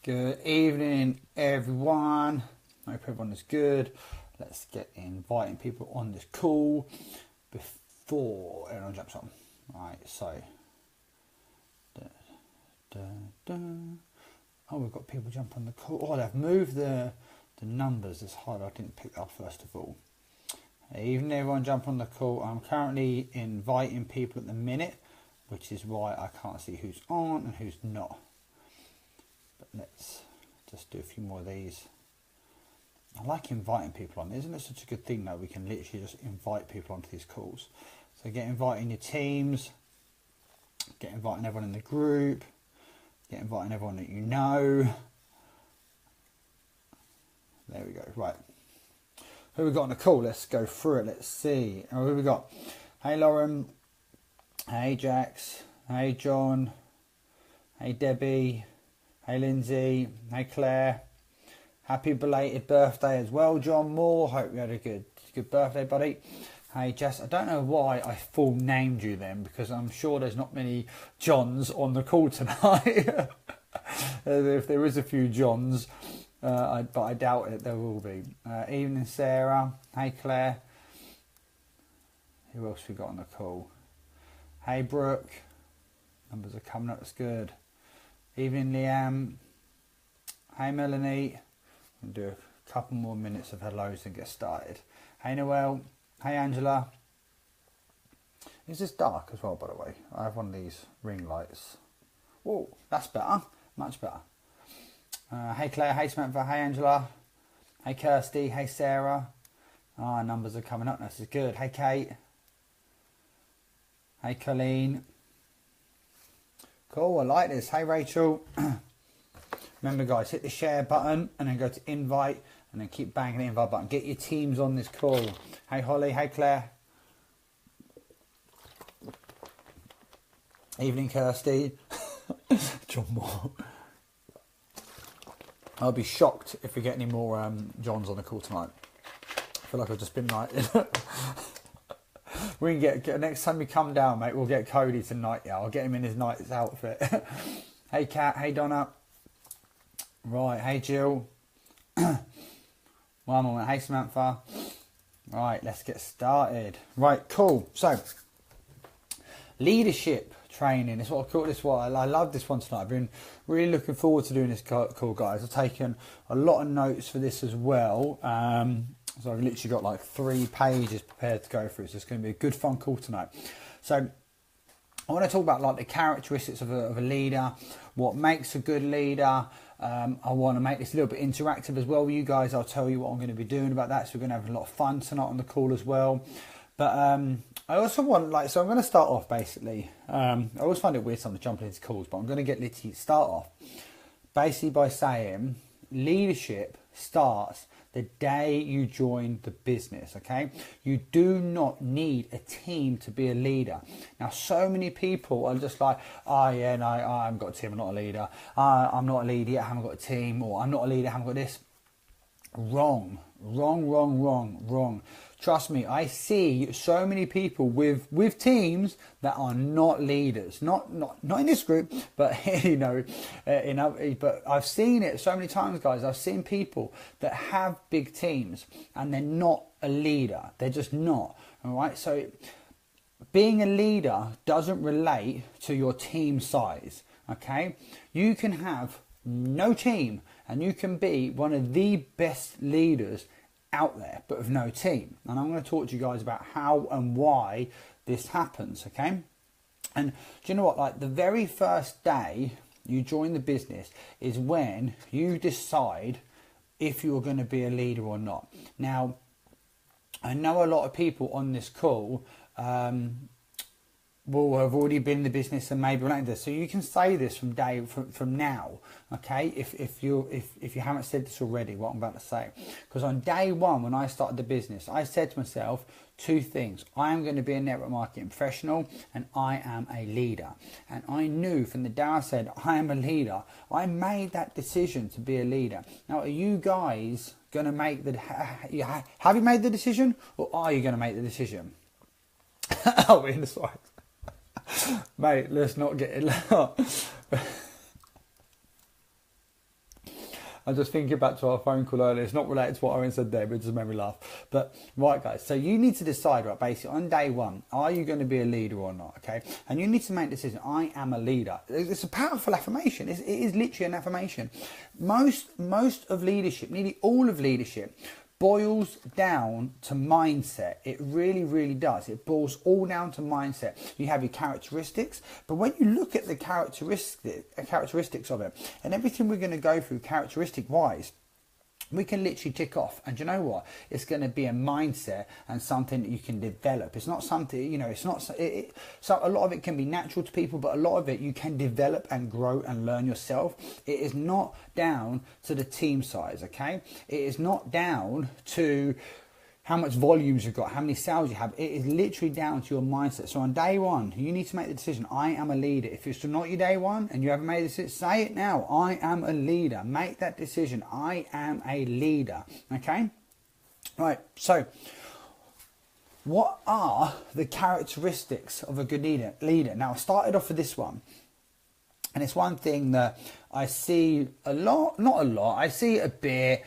Good evening, everyone. Hope everyone is good. Let's get inviting people on this call before everyone jumps on. Right, so. Oh, we've got people jump on the call. Oh, they've moved the numbers this hard. I didn't pick that up first of all. Evening, everyone jump on the call. I'm currently inviting people at the minute, which is why I can't see who's on and who's not. But let's just do a few more of these. I like inviting people on. Isn't it such a good thing though? We can literally just invite people onto these calls. So get inviting your teams, get inviting everyone in the group, get inviting everyone that you know. There we go. Right. Who we got on the call? Let's go through it. Let's see. Oh, who we got? Hey Lauren. Hey Jax. Hey John. Hey Debbie. Hey Lindsay. Hey Claire. Happy belated birthday as well, John Moore. Hope you had a good birthday, buddy. Hey Jess, I don't know why I full named you then, because I'm sure there's not many Johns on the call tonight. If there is a few Johns, but I doubt it, there will be. Evening Sarah. Hey Claire. Who else we got on the call? Hey Brooke. Numbers are coming up, that's good. Evening Liam. Hey Melanie. We'll do a couple more minutes of hellos and get started. Hey Noelle. Hey Angela. Is this dark as well, by the way? I have one of these ring lights. Whoa, that's better. Much better. Hey Claire. Hey Samantha. Hey Angela. Hey Kirsty. Hey Sarah. Ah, numbers are coming up. This is good. Hey Kate. Hey Colleen. Cool, I like this. Hey Rachel. Remember guys, hit the share button and then go to invite and then keep banging the invite button. Get your teams on this call. Hey Holly, hey Claire. Evening Kirsty. John Moore. I'll be shocked if we get any more Johns on the call tonight. I feel like I've just been knighted. We can get next time you come down, mate, we'll get Cody tonight. Yeah, I'll get him in his knight's outfit. Hey Kat, hey Donna. Right, hey Jill. One moment, hey Samantha. Right, let's get started. Right, cool. So, leadership training is what I call this one. I love this one tonight. I've been really looking forward to doing this call, guys. I've taken a lot of notes for this as well. So I've literally got like 3 pages prepared to go through. So it's going to be a good fun call tonight. So I want to talk about like the characteristics of a leader, what makes a good leader. I want to make this a little bit interactive as well with you guys. I'll tell you what I'm going to be doing about that. So we're going to have a lot of fun tonight on the call as well. But I also want, so I'm going to start off basically. I always find it weird sometimes jumping into calls, but I'm going to get literally start off basically by saying leadership starts the day you join the business, okay? You do not need a team to be a leader. Now, so many people are just like, oh yeah, no, I haven't got a team, I'm not a leader. I'm not a leader yet, I haven't got a team, or I'm not a leader, I haven't got this. Wrong. Trust me, I see so many people with teams that are not leaders. Not in this group, but you know, but I've seen it so many times, guys. I've seen people that have big teams and they're not a leader. They're just not. All right. So being a leader doesn't relate to your team size. Okay. You can have no team and you can be one of the best leaders out there, but with no team. And I'm going to talk to you guys about how and why this happens, okay? And do you know what? Like the very first day you join the business is when you decide if you're going to be a leader or not. Now, I know a lot of people on this call will have already been in the business and maybe like this. So you can say this from now, okay? If you haven't said this already, what I'm about to say, because on day one when I started the business, I said to myself 2 things: I am going to be a network marketing professional, and I am a leader. And I knew from the day I said I am a leader, I made that decision to be a leader. Now, are you guys going to make the? Have you made the decision, or are you going to make the decision? Oh, in the slides. Mate, let's not get it. I'm just thinking back to our phone call earlier. It's not related to what Owen said there, but it just made me laugh. But right, guys, so you need to decide, right, basically on day one, are you going to be a leader or not? Okay, and you need to make a decision. I am a leader. It's a powerful affirmation. It is literally an affirmation. Most of leadership, nearly all of leadership, boils down to mindset. It really, really does. It boils all down to mindset. You have your characteristics, but when you look at the characteristics of it, and everything we're going to go through characteristic wise, we can literally tick off. And you know what? It's going to be a mindset and something that you can develop. It's not something, you know, it's not, so a lot of it can be natural to people, but a lot of it you can develop and grow and learn yourself. It is not down to the team size, okay? It is not down to how much volumes you've got, how many sales you have. It is literally down to your mindset. So on day one, you need to make the decision, I am a leader. If it's not your day one and you haven't made the decision, say it now. I am a leader. Make that decision. I am a leader. Okay? Right. So what are the characteristics of a good leader? Now, I started off with this one. And it's one thing that I see a lot, not a lot, I see it a bit.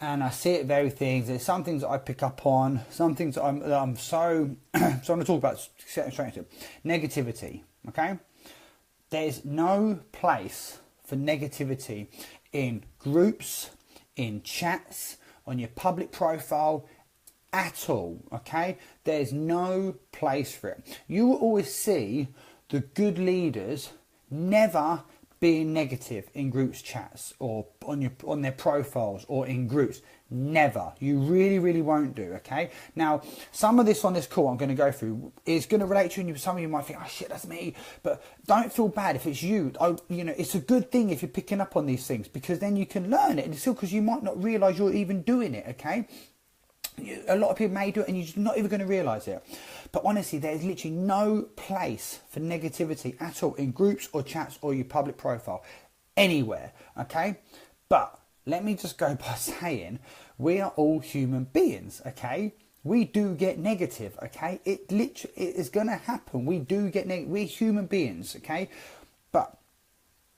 And I see it with everything. There's some things that I pick up on, some things that I'm so I'm going to talk about straight into it. Negativity, okay? There's no place for negativity in groups, in chats, on your public profile, at all, okay? There's no place for it. You will always see the good leaders never being negative in groups chats or on their profiles or in groups. Never. You really, really won't do, okay? Now, some of this on this call I'm going to go through is going to relate to you, and some of you might think, oh shit, that's me. But don't feel bad if it's you. You know, it's a good thing if you're picking up on these things, because then you can learn it. And it's still because you might not realise you're even doing it, okay? A lot of people may do it and you're just not even going to realise it. But honestly, there's literally no place for negativity at all in groups or chats or your public profile, anywhere, okay? But let me just go by saying we are all human beings, okay? We do get negative, okay? It is going to happen. We do get negative. We're human beings, okay? But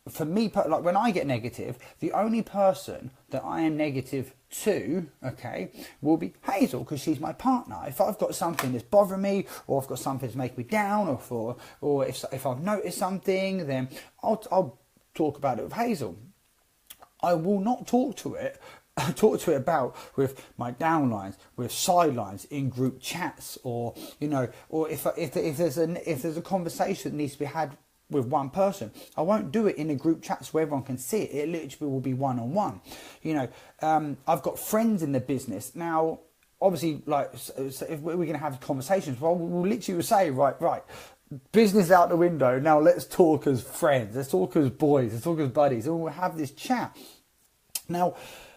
for me, like when I get negative, the only person that I am negative to, okay, will be Hazel, because she's my partner. If I've got something that's bothering me, or I've got something that's making me down, or if I've noticed something, then I'll talk about it with Hazel. I will not talk to it about with my downlines, with sidelines, in group chats, or you know, or if there's a conversation that needs to be had with one person, I won't do it in a group chat so everyone can see it. It literally will be one-on-one. You know, I've got friends in the business now. Obviously, like, so if we're going to have conversations, well, we'll literally say, right, business out the window. Now let's talk as friends. Let's talk as boys. Let's talk as buddies, and we'll have this chat. Now,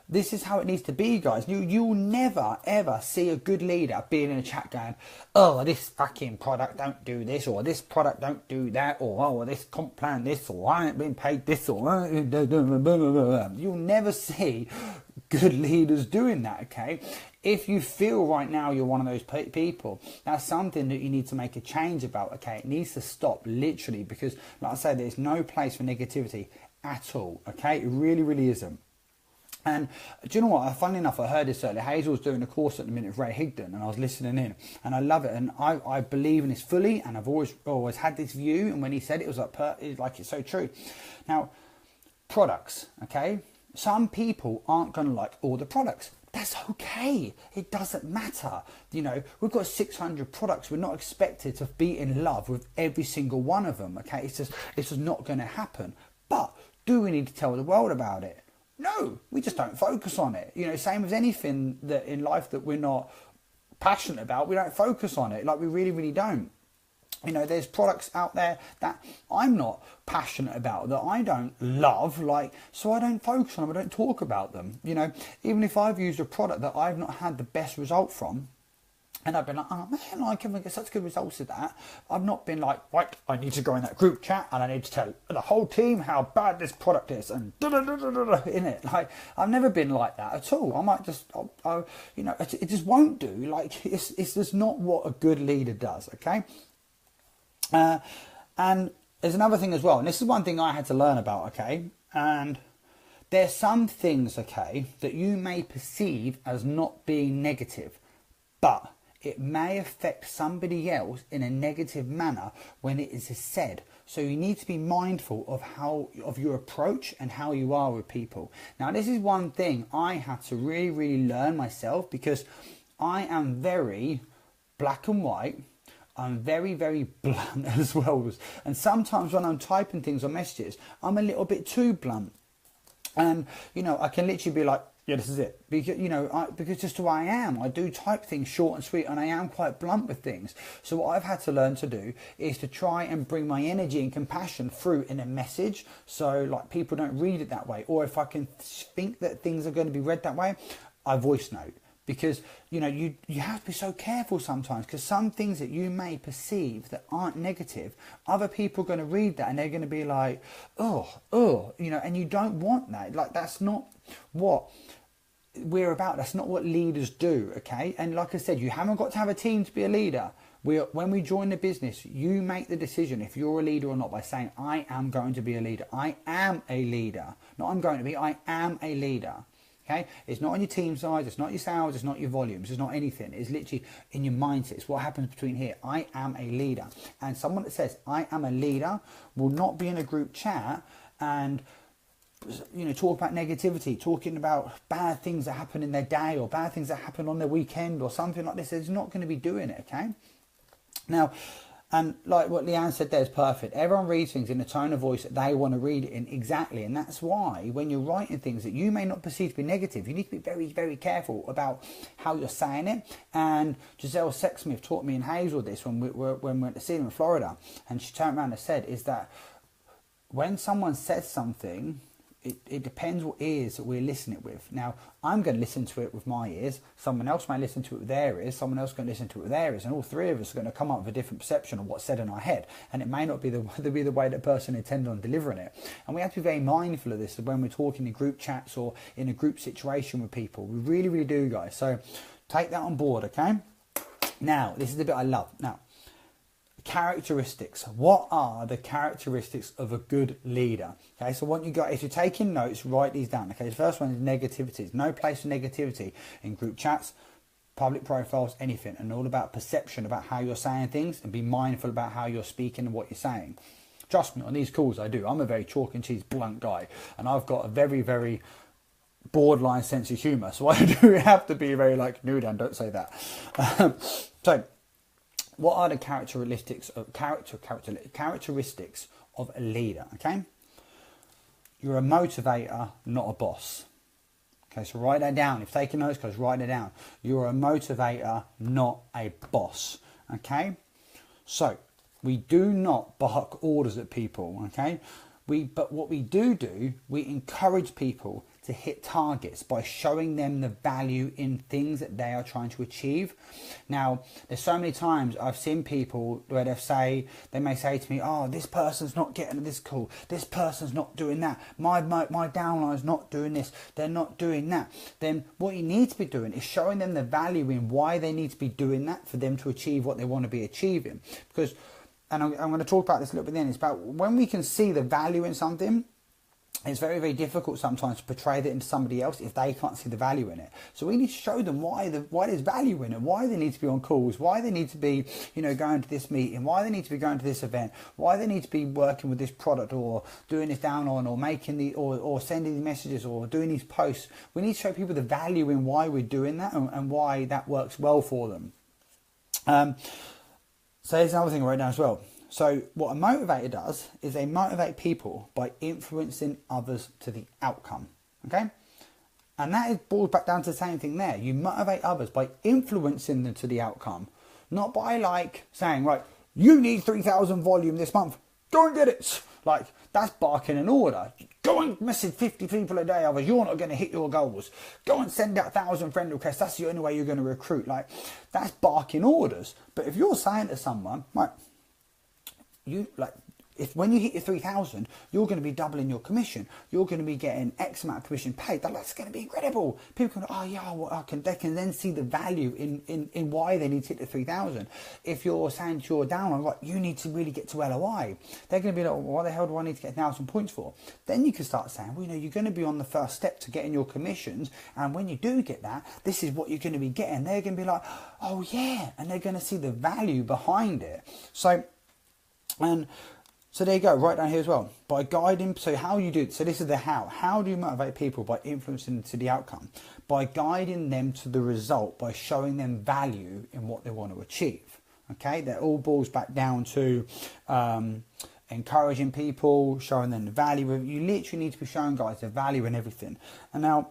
this is how it needs to be, guys. You'll never, ever see a good leader being in a chat going, oh, this fucking product don't do this, or this product don't do that, or oh, this comp plan this, or I ain't been paid this, or you'll never see good leaders doing that, okay? If you feel right now you're one of those people, that's something that you need to make a change about, okay? It needs to stop, literally, because, like I say, there's no place for negativity at all, okay? It really, really isn't. And do you know what? Funnily enough, I heard this earlier. Hazel's doing a course at the minute with Ray Higdon, and I was listening in, and I love it. And I believe in this fully, and I've always had this view. And when he said it, was like it's so true. Now, products, okay? Some people aren't going to like all the products. That's okay. It doesn't matter. You know, we've got 600 products. We're not expected to be in love with every single one of them, okay? It's just not going to happen. But do we need to tell the world about it? No, we just don't focus on it. You know, same as anything that in life that we're not passionate about, we don't focus on it. Like, we really, really don't. You know, there's products out there that I'm not passionate about, that I don't love, like, so I don't focus on them, I don't talk about them. You know, even if I've used a product that I've not had the best result from, and I've been like, oh man, I can get such good results with that. I've not been like, right, I need to go in that group chat and I need to tell the whole team how bad this product is and in it. Like, I've never been like that at all. I might just, you know, it just won't do. Like, it's just not what a good leader does, okay? And there's another thing as well, and this is one thing I had to learn about, okay? And there's some things, okay, that you may perceive as not being negative, but it may affect somebody else in a negative manner when it is said. So you need to be mindful of your approach and how you are with people. Now, this is one thing I had to really learn myself, because I am very black and white. I'm very blunt as well. And sometimes when I'm typing things on messages, I'm a little bit too blunt. And, you know, I can literally be like, yeah, this is it. Because, you know, because just who I am. I do type things short and sweet, and I am quite blunt with things. So what I've had to learn to do is to try and bring my energy and compassion through in a message. So, like, people don't read it that way. Or if I can think that things are going to be read that way, I voice note. Because, you know, you have to be so careful sometimes, because some things that you may perceive that aren't negative, other people are going to read that and they're going to be like, oh, you know, and you don't want that. Like, that's not what we're about. That's not what leaders do, okay? And like I said, you haven't got to have a team to be a leader. When we join the business, you make the decision if you're a leader or not by saying, I am going to be a leader. I am a leader. Not I'm going to be, I am a leader. Okay, it's not on your team size, it's not your sales, it's not your volumes, it's not anything. It's literally in your mindset. It's what happens between here. I am a leader. And someone that says, I am a leader, will not be in a group chat and, you know, talk about negativity, talking about bad things that happen in their day or bad things that happen on their weekend or something like this. It's not going to be doing it, okay? Now, and like what Leanne said there is perfect. Everyone reads things in the tone of voice that they want to read it in, exactly. And that's why when you're writing things that you may not perceive to be negative, you need to be very careful about how you're saying it. And Giselle Sexsmith taught me in Hazel this when we went to see them in Florida. And she turned around and said, is that when someone says something, it depends what ears that we're listening with. Now, I'm going to listen to it with my ears. Someone else may listen to it with their ears. Someone else is going to listen to it with their ears. And all three of us are going to come up with a different perception of what's said in our head. And it may not be the way that person intended on delivering it. And we have to be very mindful of this when we're talking in group chats or in a group situation with people. We really do, guys. So take that on board, okay? Now, this is the bit I love. Now, characteristics. What are the characteristics of a good leader? Okay, so what you got, if you're taking notes, write these down. Okay, the first one is negativity. There's no place for negativity in group chats, public profiles, anything. And all about perception, about how you're saying things, and be mindful about how you're speaking and what you're saying. Trust me, on these calls I do. I'm a very chalk and cheese blunt guy, and I've got a very borderline sense of humour. So I do have to be very like, no, Dan, don't say that. So what are the characteristics of a leader? Okay, you're a motivator, not a boss. Okay, so write that down. If you're taking notes, guys, write it down. You're a motivator, not a boss. Okay, so we do not bark orders at people. Okay, but what we do, we encourage people to hit targets by showing them the value in things that they are trying to achieve. Now, there's so many times I've seen people where they may say to me, oh, this person's not getting this call, this person's not doing that, my downline's not doing this, they're not doing that. Then what you need to be doing is showing them the value in why they need to be doing that for them to achieve what they want to be achieving. Because, and I'm going to talk about this a little bit then, it's about when we can see the value in something, it's very difficult sometimes to portray that into somebody else if they can't see the value in it. So we need to show them why there's value in it, why they need to be on calls, why they need to be, you know, going to this meeting, why they need to be going to this event, why they need to be working with this product or doing this downline or making or sending these messages or doing these posts. We need to show people the value in why we're doing that and why that works well for them. So here's another thing right now as well. So what a motivator does is they motivate people by influencing others to the outcome, okay? And that boils back down to the same thing there. You motivate others by influencing them to the outcome, not by like saying, right, you need 3,000 volume this month, go and get it. Like, that's barking an order. Go and message 50 people a day, otherwise you're not going to hit your goals. Go and send out 1,000 friend requests, that's the only way you're going to recruit. Like, that's barking orders. But if you're saying to someone, right, if when you hit your 3,000, you're going to be doubling your commission. You're going to be getting X amount of commission paid. That's going to be incredible. People can, oh yeah, well, they can then see the value in why they need to hit the 3,000. If you're saying to your downline, right, you need to really get to LOI, they're going to be like, well, what the hell do I need to get 1,000 points for? Then you can start saying, well, you're going to be on the first step to getting your commissions, and when you do get that, this is what you're going to be getting. They're going to be like, oh yeah, and they're going to see the value behind it. So there you go, right down here as well. By guiding, so how you do it, so this is the how. How do you motivate people? By influencing to the outcome. By guiding them to the result, by showing them value in what they want to achieve. Okay, that all boils back down to encouraging people, showing them the value. You literally need to be showing guys the value in everything. And now,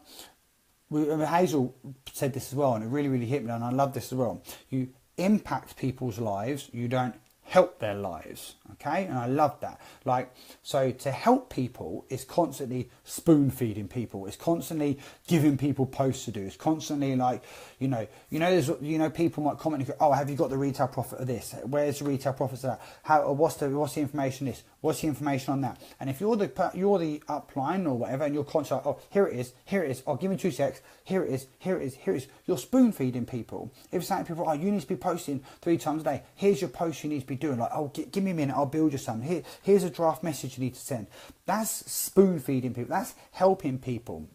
Hazel said this as well, and it really, really hit me, and I love this as well. You impact people's lives, you don't help their lives. Okay, and I love that. Like, so to help people is constantly spoon feeding people. It's constantly giving people posts to do. It's constantly like, there's, people might comment and go, oh, have you got the retail profit of this? Where's the retail profits of that? How? What's the information on this? What's the information on that? And if you're the upline or whatever, and you're constantly, oh, here it is. Oh, give me 2 secs. Here it is. You're spoon feeding people. If you're saying to people, oh, you need to be posting 3 times a day. Here's your post you need to be doing. Like, oh, give me a minute. I'll build you something. Here's a draft message you need to send. That's spoon feeding people. That's helping people.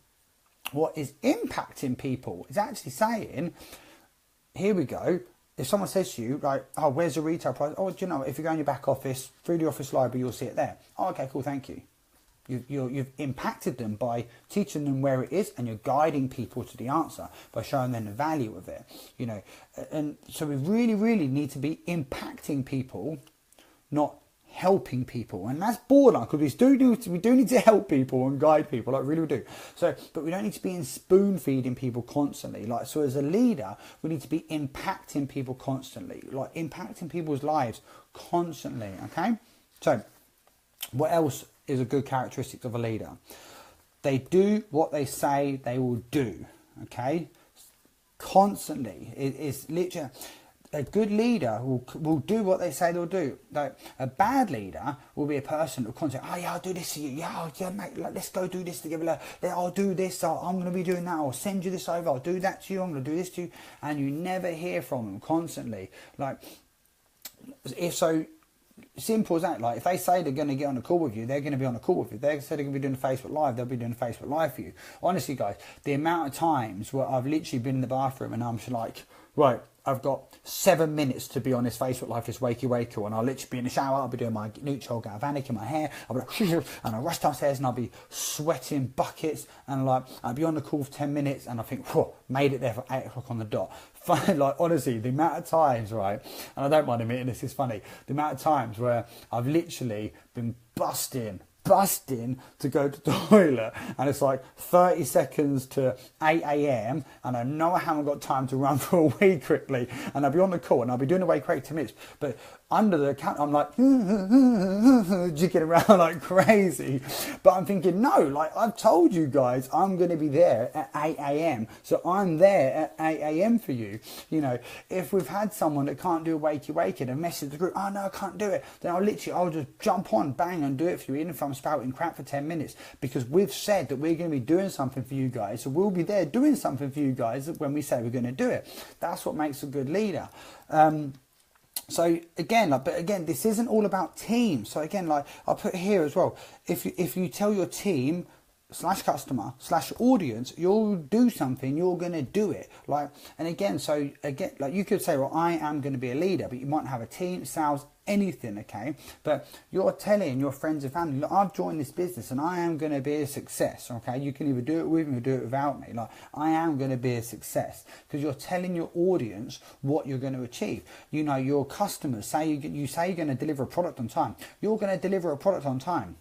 What is impacting people is actually saying, here we go. If someone says to you, like, oh, where's the retail price? Oh, do you know, if you go in your back office, through the office library, you'll see it there. Oh, okay, cool, thank you. You've impacted them by teaching them where it is, and you're guiding people to the answer by showing them the value of it. And so we really, really need to be impacting people, not helping people. And that's borderline, because we do need to help people and guide people, like really we do. So, but we don't need to be spoon feeding people constantly. Like, so as a leader, we need to be impacting people constantly, like impacting people's lives constantly. Okay, so what else is a good characteristic of a leader? They do what they say they will do. Okay, constantly. It is literally, a good leader will do what they say they'll do. Like, a bad leader will be a person who constantly, oh yeah, I'll do this to you. Yeah, mate, like, let's go do this together. Like, I'll do this. I'm going to be doing that. I'll send you this over. I'll do that to you. I'm going to do this to you. And you never hear from them constantly. Like, if so, simple as that. Like, if they say they're going to get on a call with you, they're going to be on a call with you. They say they're going to be doing a Facebook Live, they'll be doing a Facebook Live for you. Honestly, guys, the amount of times where I've literally been in the bathroom and I'm just like, right, I've got 7 minutes to be on this Facebook Live, this wakey, and I'll literally be in the shower, I'll be doing my neutral galvanic in my hair, I'll be like, and I'll rush downstairs and I'll be sweating buckets, and like, I'll be on the call for 10 minutes and I think, whoa, made it there for 8 o'clock on the dot. Like, honestly, the amount of times, right, and I don't mind admitting this is funny, the amount of times where I've literally been busting to go to the toilet, and it's like 30 seconds to 8 a.m. and I know I haven't got time to run for a wee quickly, and I'll be on the call and I'll be doing a wee quick 10 minutes, but under the account I'm like jigging around like crazy, but I'm thinking, no, like, I've told you guys I'm going to be there at 8 a.m. so I'm there at 8 a.m. for you. If we've had someone that can't do a wakey and message the group, oh no, I can't do it, then I'll just jump on, bang, and do it for you, even if I'm spouting crap for 10 minutes, because we've said that we're going to be doing something for you guys, so we'll be there doing something for you guys when we say we're going to do it. That's what makes a good leader. So again, but again, this isn't all about teams. So again, like, I'll put here as well, if you tell your team / customer / audience you'll do something, you're going to do it. Like, and again, like, you could say, well, I am going to be a leader, but you might have a team, sales, anything, okay? But you're telling your friends and family, look, I've joined this business and I am going to be a success, okay? You can either do it with me or do it without me. Like, I am going to be a success, because you're telling your audience what you're going to achieve. Your customers, say you say you're going to deliver a product on time, you're going to deliver a product on time.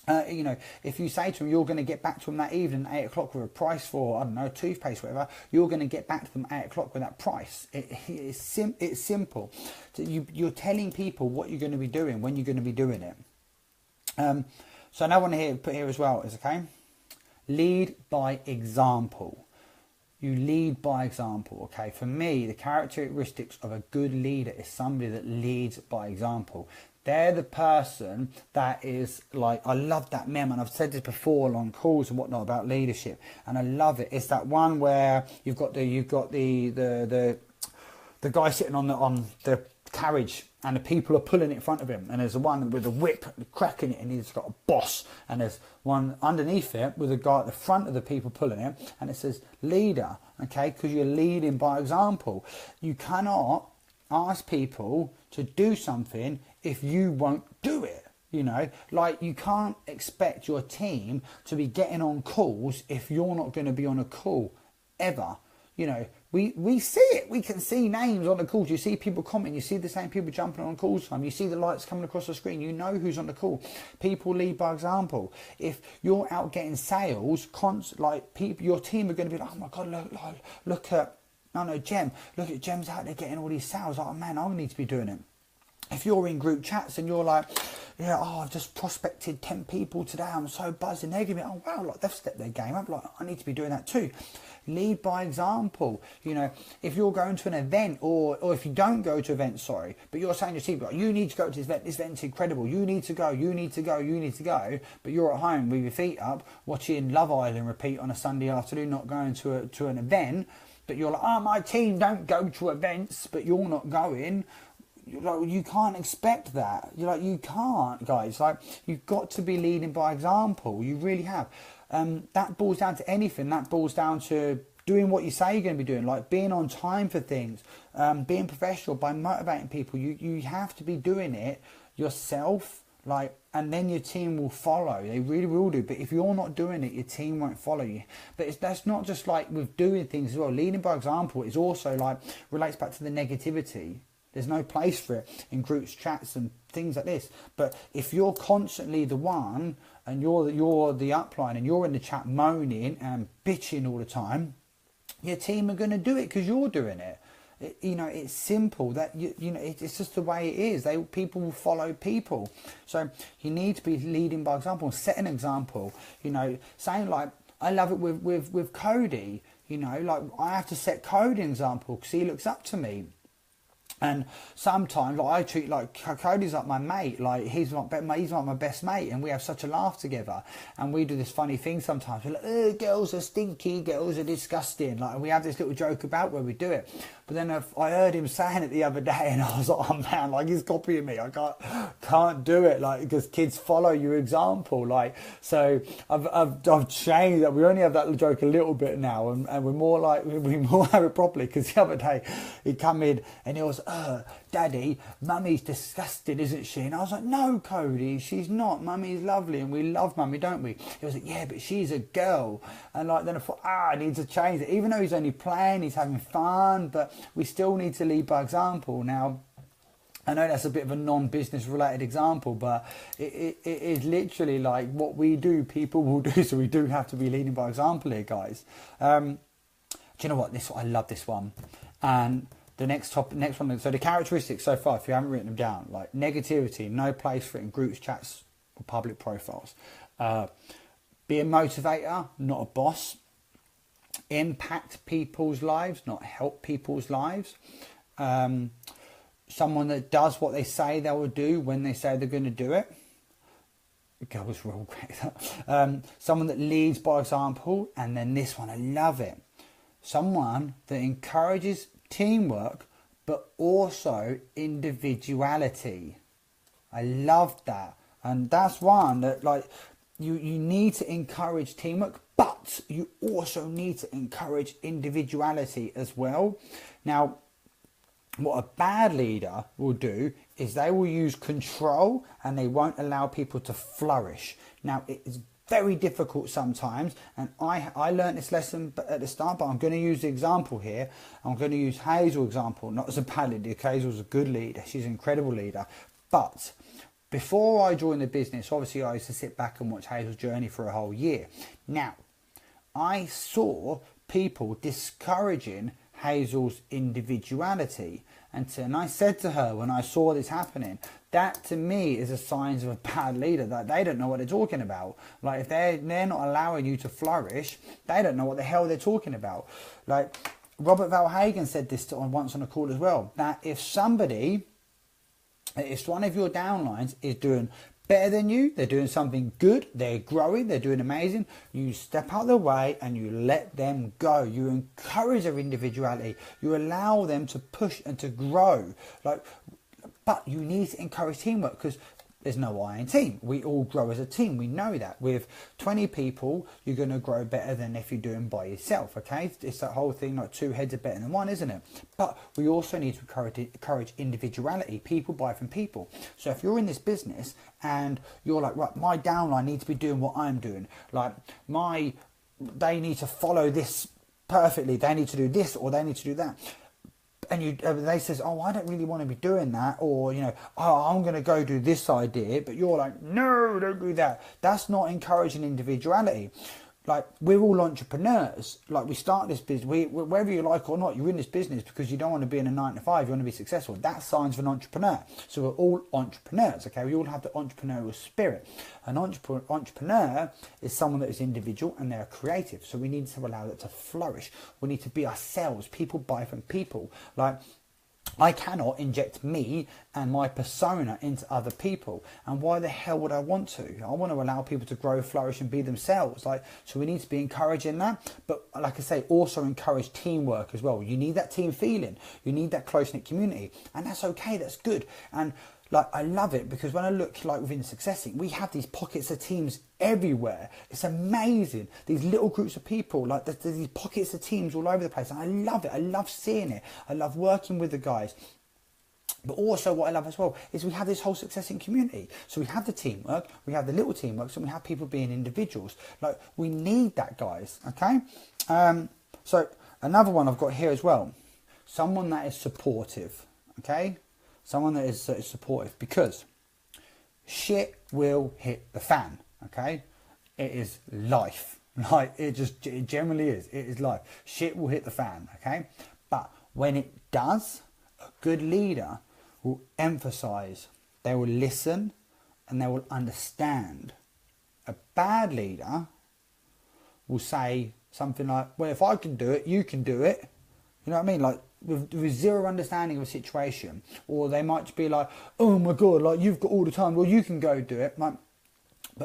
If you say to them you're going to get back to them that evening at 8 o'clock with a price for, I don't know, toothpaste, whatever, you're going to get back to them at 8 o'clock with that price. It's simple. You're telling people what you're going to be doing when you're going to be doing it. So another one put here as well is, okay, lead by example. You lead by example, okay? For me, the characteristics of a good leader is somebody that leads by example. They're the person that is like, I love that meme, and I've said this before on calls and whatnot about leadership, and I love it. It's that one where you've got the guy sitting on the carriage, and the people are pulling it in front of him, and there's the one with the whip cracking it, and he's got a boss, and there's one underneath it with a guy at the front of the people pulling it, and it says leader, okay, because you're leading by example. You cannot ask people to do something if you won't do it. You know, like, you can't expect your team to be getting on calls if you're not going to be on a call ever. You know, we see it. We can see names on the calls. You see people commenting. You see the same people jumping on calls time. You see the lights coming across the screen. You know who's on the call. People lead by example. If you're out getting sales, your team are going to be like, oh my God, look at, Jem. Look at Jem's out there getting all these sales. Like, oh man, I need to be doing it. If you're in group chats and you're like, yeah, I've just prospected 10 people today, I'm so buzzing, they're going to be, oh wow, like, they've stepped their game up, like, I need to be doing that too. Lead by example. You know, if you're going to an event, or if you don't go to events, but you're saying to your team, like, you need to go to this event's incredible, you need to go, but you're at home with your feet up watching Love Island repeat on a Sunday afternoon, not going to an event, but you're like, oh, my team don't go to events, but you're not going. Like, you can't expect that. You can't, guys. Like, you've got to be leading by example. You really have. That boils down to anything. That boils down to doing what you say you're going to be doing, like being on time for things, being professional, by motivating people. You have to be doing it yourself, and then your team will follow. They really will do. But if you're not doing it, your team won't follow you. But that's not just like with doing things as well. Leading by example is also relates back to the negativity. There's no place for it in groups, chats and things like this. But if you're constantly the one, and you're the upline, and you're in the chat moaning and bitching all the time, your team are going to do it because you're doing it. It's simple. That it's just the way it is. People will follow people. So you need to be leading by example, set an example. Saying like, I love it with Cody. I have to set Cody an example because he looks up to me. And sometimes, I treat Cody's like my mate, he's like my best mate, and we have such a laugh together. And we do this funny thing sometimes. We're like, girls are stinky, girls are disgusting. We have this little joke about where we do it. But then I heard him saying it the other day, and I was like, oh man, he's copying me. I can't do it, because kids follow your example. So I've changed that. We only have that joke a little bit now, and we're more have it properly. Because the other day he come in and he was, Daddy, Mummy's disgusting, isn't she? And I was like, no, Cody, she's not. Mummy's lovely, and we love Mummy, don't we? He was like, yeah, but she's a girl. And then I thought, I need to change it. Even though he's only playing, he's having fun, but we still need to lead by example. Now, I know that's a bit of a non-business related example, but it is literally like what we do, people will do. So we do have to be leading by example here, guys. Do you know what? I love this one. And the next one, so the characteristics so far, if you haven't written them down, negativity, no place for it in groups, chats, or public profiles. Be a motivator, not a boss. Impact people's lives, not help people's lives. Someone that does what they say they will do when they say they're going to do it. It goes real quick. Someone that leads by example. And then this one, I love it. Someone that encourages teamwork, but also individuality. I love that. And that's one that you need to encourage teamwork, but you also need to encourage individuality as well. Now, what a bad leader will do is they will use control and they won't allow people to flourish. Now, it is very difficult sometimes, and I learned this lesson at the start, but I'm going to use the example here. I'm going to use Hazel's example, not as a bad leader. Hazel's a good leader. She's an incredible leader. But before I joined the business, obviously I used to sit back and watch Hazel's journey for a whole year. Now, I saw people discouraging Hazel's individuality. And I said to her when I saw this happening, that to me is a sign of a bad leader, that they don't know what they're talking about. If they're not allowing you to flourish, they don't know what the hell they're talking about. Robert Valhagen said this once on a call as well, that if somebody If one of your downlines is doing better than you, they're doing something good, they're growing, they're doing amazing, you step out of the way and you let them go. You encourage their individuality. You allow them to push and to grow. But you need to encourage teamwork, because there's no I in team. We all grow as a team. We know that. With 20 people, you're going to grow better than if you're doing by yourself, okay? It's that whole thing, like 2 heads are better than 1, isn't it? But we also need to encourage individuality. People buy from people. So if you're in this business and you're like, right, my downline needs to be doing what I'm doing. They need to follow this perfectly. They need to do this or they need to do that. And they says, oh, I don't really want to be doing that, or oh, I'm going to go do this idea, but you're like, no, don't do that. That's not encouraging individuality. We're all entrepreneurs. We start this business, whether you like or not, you're in this business because you don't want to be in a 9 to 5. You want to be successful. That's signs of an entrepreneur. So we're all entrepreneurs. Okay, we all have the entrepreneurial spirit. An entrepreneur is someone that is individual and they're creative. So we need to allow that to flourish. We need to be ourselves. People buy from people. I cannot inject me and my persona into other people. And why the hell would I want to? I want to allow people to grow, flourish and be themselves. So we need to be encouraging that. But like I say, also encourage teamwork as well. You need that team feeling. You need that close-knit community. And that's okay. That's good. And I love it, because when I look within Successing, we have these pockets of teams everywhere. It's amazing. These little groups of people, there's these pockets of teams all over the place. And I love it. I love seeing it. I love working with the guys. But also what I love as well is we have this whole Successing community. So we have the teamwork, we have the little teamwork, and we have people being individuals. We need that, guys. Okay. So another one I've got here as well. Someone that is supportive. Okay. Someone that is supportive, because shit will hit the fan, okay? It is life. It generally is. It is life. Shit will hit the fan, okay? But when it does, a good leader will emphasize, they will listen, and they will understand. A bad leader will say something like, well, if I can do it, you can do it. You know what I mean? With zero understanding of a situation. Or they might be like, oh my God, you've got all the time, well, you can go do it. But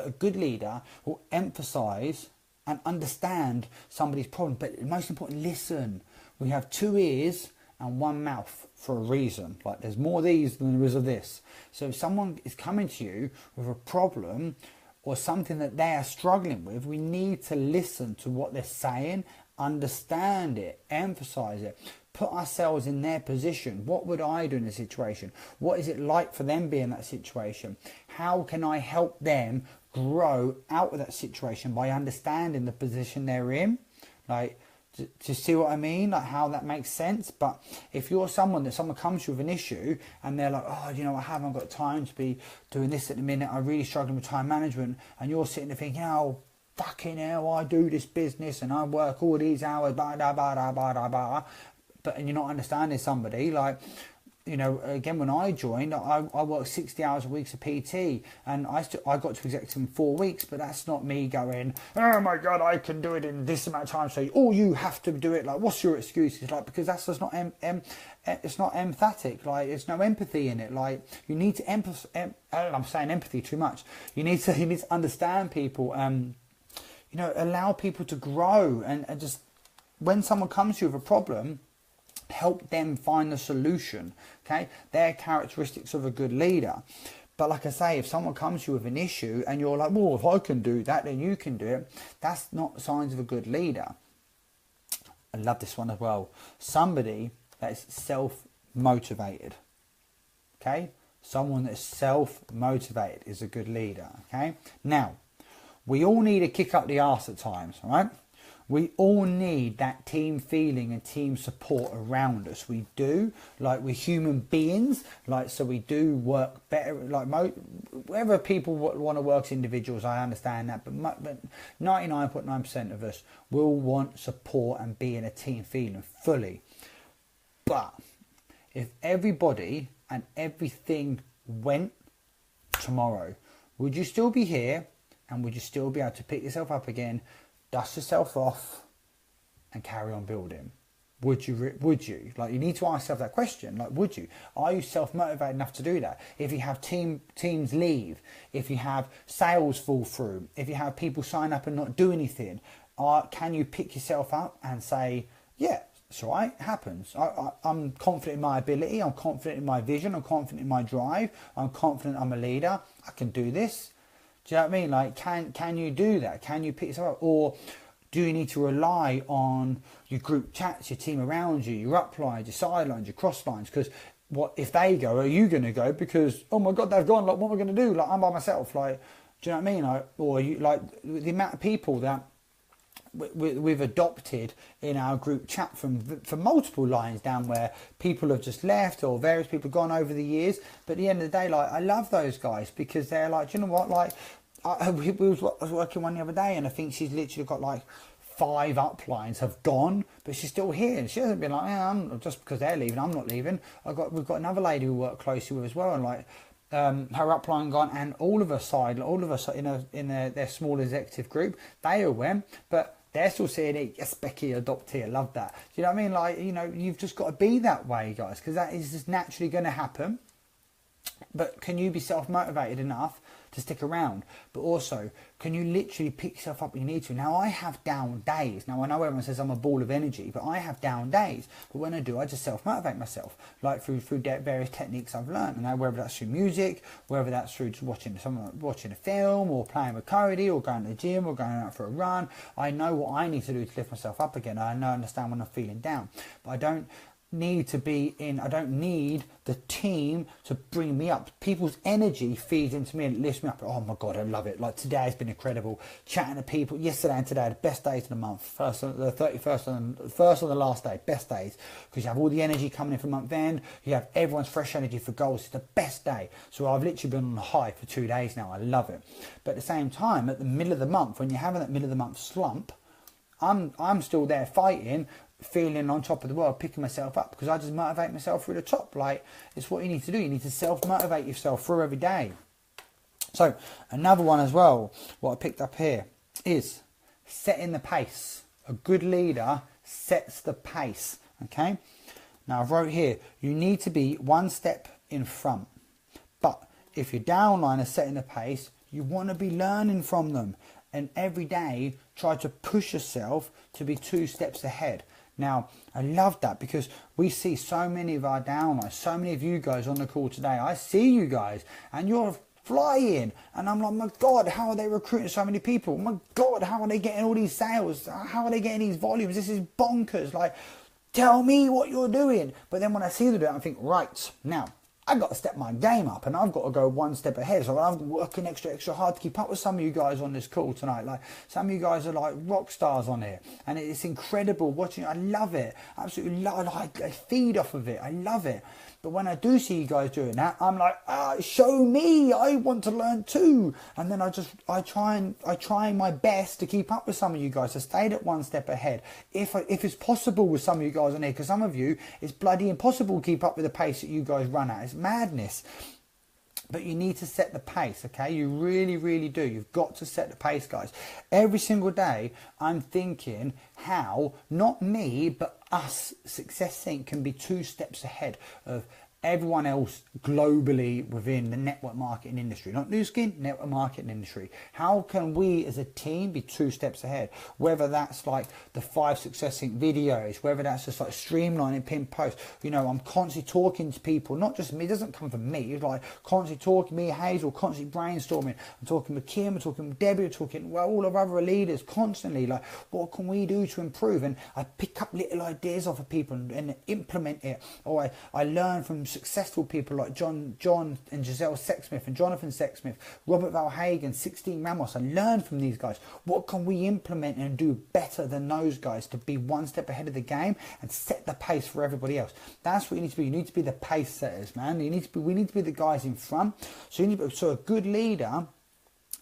a good leader will emphasize and understand somebody's problem. But most important, listen. We have 2 ears and 1 mouth for a reason. There's more of these than there is of this. So if someone is coming to you with a problem or something that they are struggling with, we need to listen to what they're saying, understand it, emphasize it, put ourselves in their position. What would I do in a situation? What is it like for them being in that situation? How can I help them grow out of that situation by understanding the position they're in? To see what I mean, how that makes sense. But if you're someone comes to you with an issue and they're like, oh, I haven't got time to be doing this at the minute, I'm really struggling with time management, and you're sitting there thinking, oh, fucking hell, I do this business and I work all these hours, blah, blah, blah, blah, blah, blah, and you're not understanding somebody, again, when I joined, I worked 60 hours a week as a PT, and I got to executive in 4 weeks, but that's not me going, oh my God, I can do it in this amount of time, so you have to do it. What's your excuse? It's because that's just not it's not empathetic. There's no empathy in it. You need to I'm saying empathy too much. You need to understand people, allow people to grow, and just when someone comes to you with a problem, help them find the solution. Okay, they're characteristics of a good leader. But like I say, if someone comes to you with an issue and you're like, well, if I can do that, then you can do it, that's not signs of a good leader. I love this one as well. Somebody that is self-motivated. Okay, someone that is self-motivated is a good leader. Okay, now we all need a kick up the arse at times, right? We all need that team feeling and team support around us. We do, we're human beings, so we do work better, whether people want to work as individuals, I understand that, but 99.9% of us will want support and be in a team feeling fully. But if everybody and everything went tomorrow, would you still be here, and would you still be able to pick yourself up again, dust yourself off and carry on building? Would you? Like, you need to ask yourself that question. Like, would you? Are you self-motivated enough to do that? If you have teams leave, if you have sales fall through, if you have people sign up and not do anything, can you pick yourself up and say, yeah, it's all right, it happens. I'm confident in my ability. I'm confident in my vision. I'm confident in my drive. I'm confident I'm a leader. I can do this. Do you know what I mean? Like, can you do that? Can you pick yourself up? Or do you need to rely on your group chats, your team around you, your uplines, your sidelines, your cross lines? Because what if they go? Are you going to go? Because, oh my God, they've gone. Like, what am I going to do? Like, I'm by myself. Like, do you know what I mean? Like, or you, like, the amount of people that we've adopted in our group chat from multiple lines down, where people have just left or various people have gone over the years. But at the end of the day, like, I love those guys because they're like, do you know what? Like, I was working one the other day, and I think she's literally got like 5 uplines have gone, but she's still here, and she hasn't been like, I'm just because they're leaving, I'm not leaving. We've got another lady we work closely with as well, and like her upline gone, and all of us in their small executive group, they all went, but they're still saying it. Yes, Becky, adopt here. Love that. Do you know what I mean? Like, you know, you've just got to be that way, guys, because that is just naturally going to happen. But can you be self-motivated enough to stick around? But also, can you literally pick yourself up when you need to? Now, I have down days. Now, I know everyone says I'm a ball of energy, but I have down days. But when I do, I just self-motivate myself, like through various techniques I've learned. And whether that's through music, whether that's through just watching a film, or playing with Cody, or going to the gym, or going out for a run. I know what I need to do to lift myself up again. I understand when I'm feeling down, but I don't need the team to bring me up. People's energy feeds into me and lifts me up. Oh my God, I love it. Like, today has been incredible. Chatting to people yesterday and today, the best days of the month. First on the 31st and first on the last day, best days, because you have all the energy coming in for month end. You have everyone's fresh energy for goals. It's the best day. So I've literally been on a high for 2 days now. I love it. But at the same time, at the middle of the month, when you're having that middle of the month slump, I'm still there fighting, feeling on top of the world, picking myself up, because I just motivate myself through the top. Like, it's what you need to do. You need to self-motivate yourself through every day. So another one as well, what I picked up here, is setting the pace. A good leader sets the pace. Okay, now I've wrote here, you need to be one step in front. But if your downline is setting the pace, you want to be learning from them, and every day try to push yourself to be 2 steps ahead. Now, I love that, because we see so many of our downlines, so many of you guys on the call today. I see you guys, and you're flying, and I'm like, my God, how are they recruiting so many people? My God, how are they getting all these sales? How are they getting these volumes? This is bonkers. Like, tell me what you're doing. But then when I see them do it, I think, right, now, I've got to step my game up, and I've got to go 1 step ahead. So I'm working extra hard to keep up with some of you guys on this call tonight. Like, some of you guys are like rock stars on here, and it's incredible watching. I love it. Absolutely love it. I feed off of it. I love it. But when I do see you guys doing that, I'm like, show me. I want to learn too. And then I try my best to keep up with some of you guys, to stay at 1 step ahead. If it's possible with some of you guys on here, because some of you, it's bloody impossible to keep up with the pace that you guys run at. It's madness. But you need to set the pace, okay? You really, really do. You've got to set the pace, guys. Every single day, I'm thinking how, not me, but us, Success Sync, can be 2 steps ahead of everyone else globally within the network marketing industry. Not new skin, network marketing industry. How can we as a team be 2 steps ahead? Whether that's like the 5 Success Sync videos, whether that's just like streamlining pin posts. You know, I'm constantly talking to people, not just me, it doesn't come from me. It's like constantly talking, me, Hazel, constantly brainstorming. I'm talking with Kim, I'm talking with Debbie, I'm talking, well, all of our other leaders constantly. Like, what can we do to improve? And I pick up little ideas off of people and implement it. Or I learn from successful people like John and Giselle Sexsmith and Jonathan Sexsmith, Robert Valhagen, 16 Ramos. I learn from these guys. What can we implement and do better than those guys to be 1 step ahead of the game and set the pace for everybody else? That's what you need to be. You need to be the pace setters, man. We need to be the guys in front. So a good leader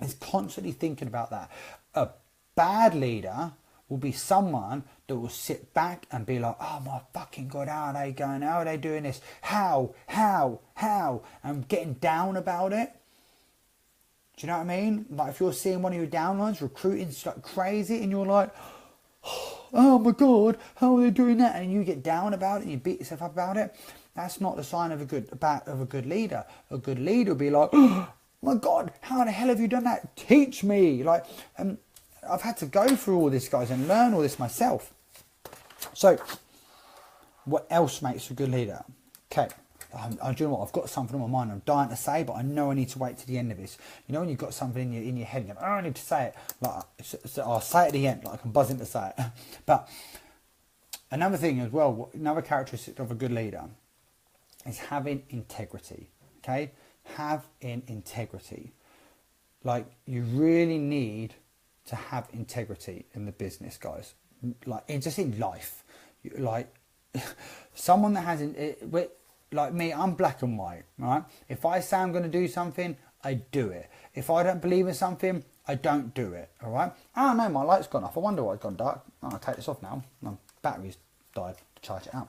is constantly thinking about that. A bad leader will be someone that will sit back and be like, oh my fucking God, how are they going? How are they doing this? How? And getting down about it. Do you know what I mean? Like, if you're seeing one of your downlines recruiting like crazy and you're like, oh, oh my God, how are they doing that? And you get down about it and you beat yourself up about it. That's not the sign of a good leader. A good leader will be like, oh my God, how the hell have you done that? Teach me. Like, I've had to go through all this, guys, and learn all this myself. So, what else makes a good leader? Okay, do you know what? I've got something on my mind I'm dying to say, but I know I need to wait to the end of this. You know when you've got something in your head, and you're like, oh, I need to say it. Like, so I'll say it at the end, like I'm buzzing to say it. But another thing as well, another characteristic of a good leader is having integrity. Okay, having integrity. Like, you really need to have integrity in the business, guys. Like, just in life. Like, someone that has, like me, I'm black and white, right? If I say I'm going to do something, I do it. If I don't believe in something, I don't do it, all right? Oh no, my light's gone off. I wonder why it's gone dark. Oh, I'll take this off now. My battery's died. Charge it out.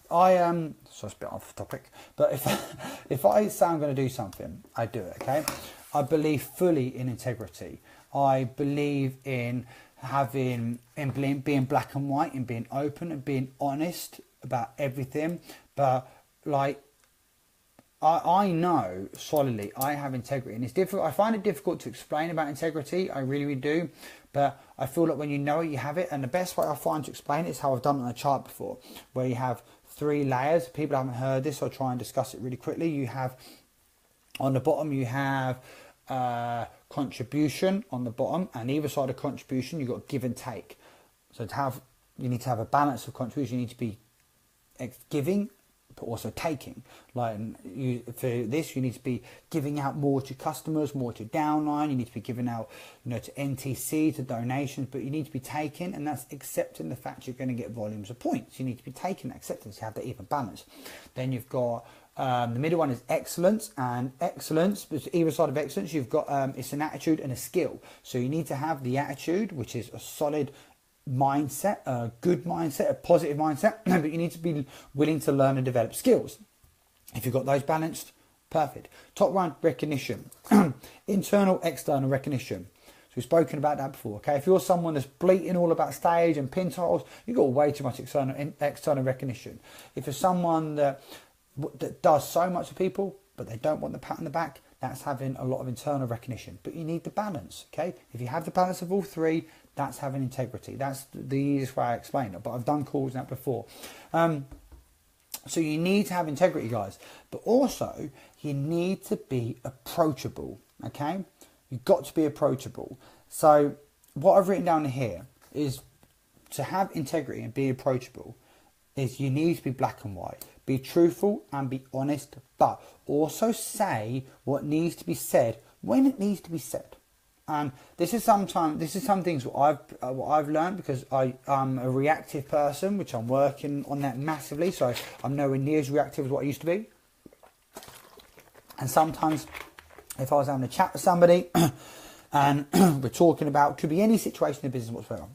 So it's a bit off topic, but if I say I'm going to do something, I do it, okay? I believe fully in integrity. I believe in being black and white, and being open and being honest about everything. But like, I know solidly I have integrity, and it's difficult. I find it difficult to explain about integrity. I really, really do. But I feel like when you know it, you have it. And the best way I find to explain it is how I've done it on a chart before, where you have 3 layers. People haven't heard this, so I'll try and discuss it really quickly. You have, on the bottom, you have contribution on the bottom, and either side of contribution, you've got give and take. So you need to have a balance of contribution. You need to be giving, but also taking. Like, for this, you need to be giving out more to customers, more to downline. You need to be giving out, to NTC, to donations, but you need to be taking, and that's accepting the fact you're going to get volumes of points. You need to be taking acceptance. You have that even balance. Then you've got the middle one is excellence, and excellence, either side of excellence, you've got it's an attitude and a skill. So you need to have the attitude, which is a solid mindset, a good mindset, a positive mindset, but you need to be willing to learn and develop skills. If you've got those balanced, perfect. Top one, recognition. Internal, external recognition. So we've spoken about that before, okay? If you're someone that's bleating all about stage and pin titles, you've got way too much external recognition. If you're someone that does so much for people, but they don't want the pat on the back, that's having a lot of internal recognition. But you need the balance, okay? If you have the balance of all 3, that's having integrity. That's the easiest way I explain it, but I've done calls on that before. So you need to have integrity, guys, but also you need to be approachable, okay? You've got to be approachable. So what I've written down here is, to have integrity and be approachable, is you need to be black and white. Be truthful and be honest, but also say what needs to be said when it needs to be said. And this is some things what I've learned, because I'm a reactive person, which I'm working on that massively. So I'm nowhere near as reactive as what I used to be. And sometimes, if I was having a chat with somebody and we're talking about, could be any situation in business whatsoever,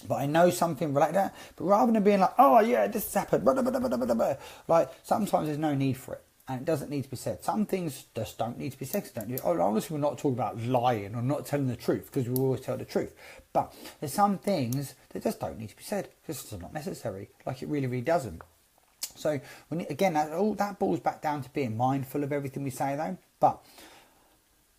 but I know something like that, but rather than being like, oh yeah, this has happened, blah, blah, blah, blah, blah, blah, like, sometimes there's no need for it, and it doesn't need to be said. Some things just don't need to be said. Obviously, we're not talking about lying or not telling the truth, because we always tell the truth, but there's some things that just don't need to be said, because it's not necessary. Like, it really, really doesn't. So again, that boils back down to being mindful of everything we say, though. But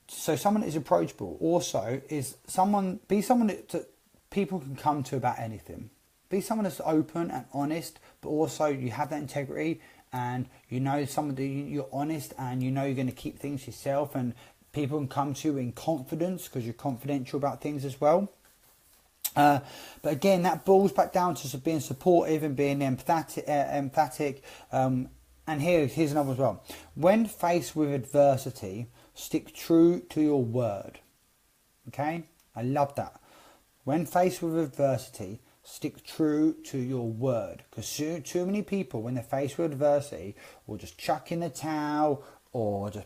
so someone that is approachable also is someone that people can come to about anything. Be someone that's open and honest, but also you have that integrity, and you're honest, and you're going to keep things to yourself, and people can come to you in confidence because you're confidential about things as well. But again, that boils back down to being supportive and being empathetic. And here's another as well. When faced with adversity, stick true to your word. Okay? I love that. When faced with adversity, stick true to your word. Because too many people, when they're faced with adversity, will just chuck in the towel or just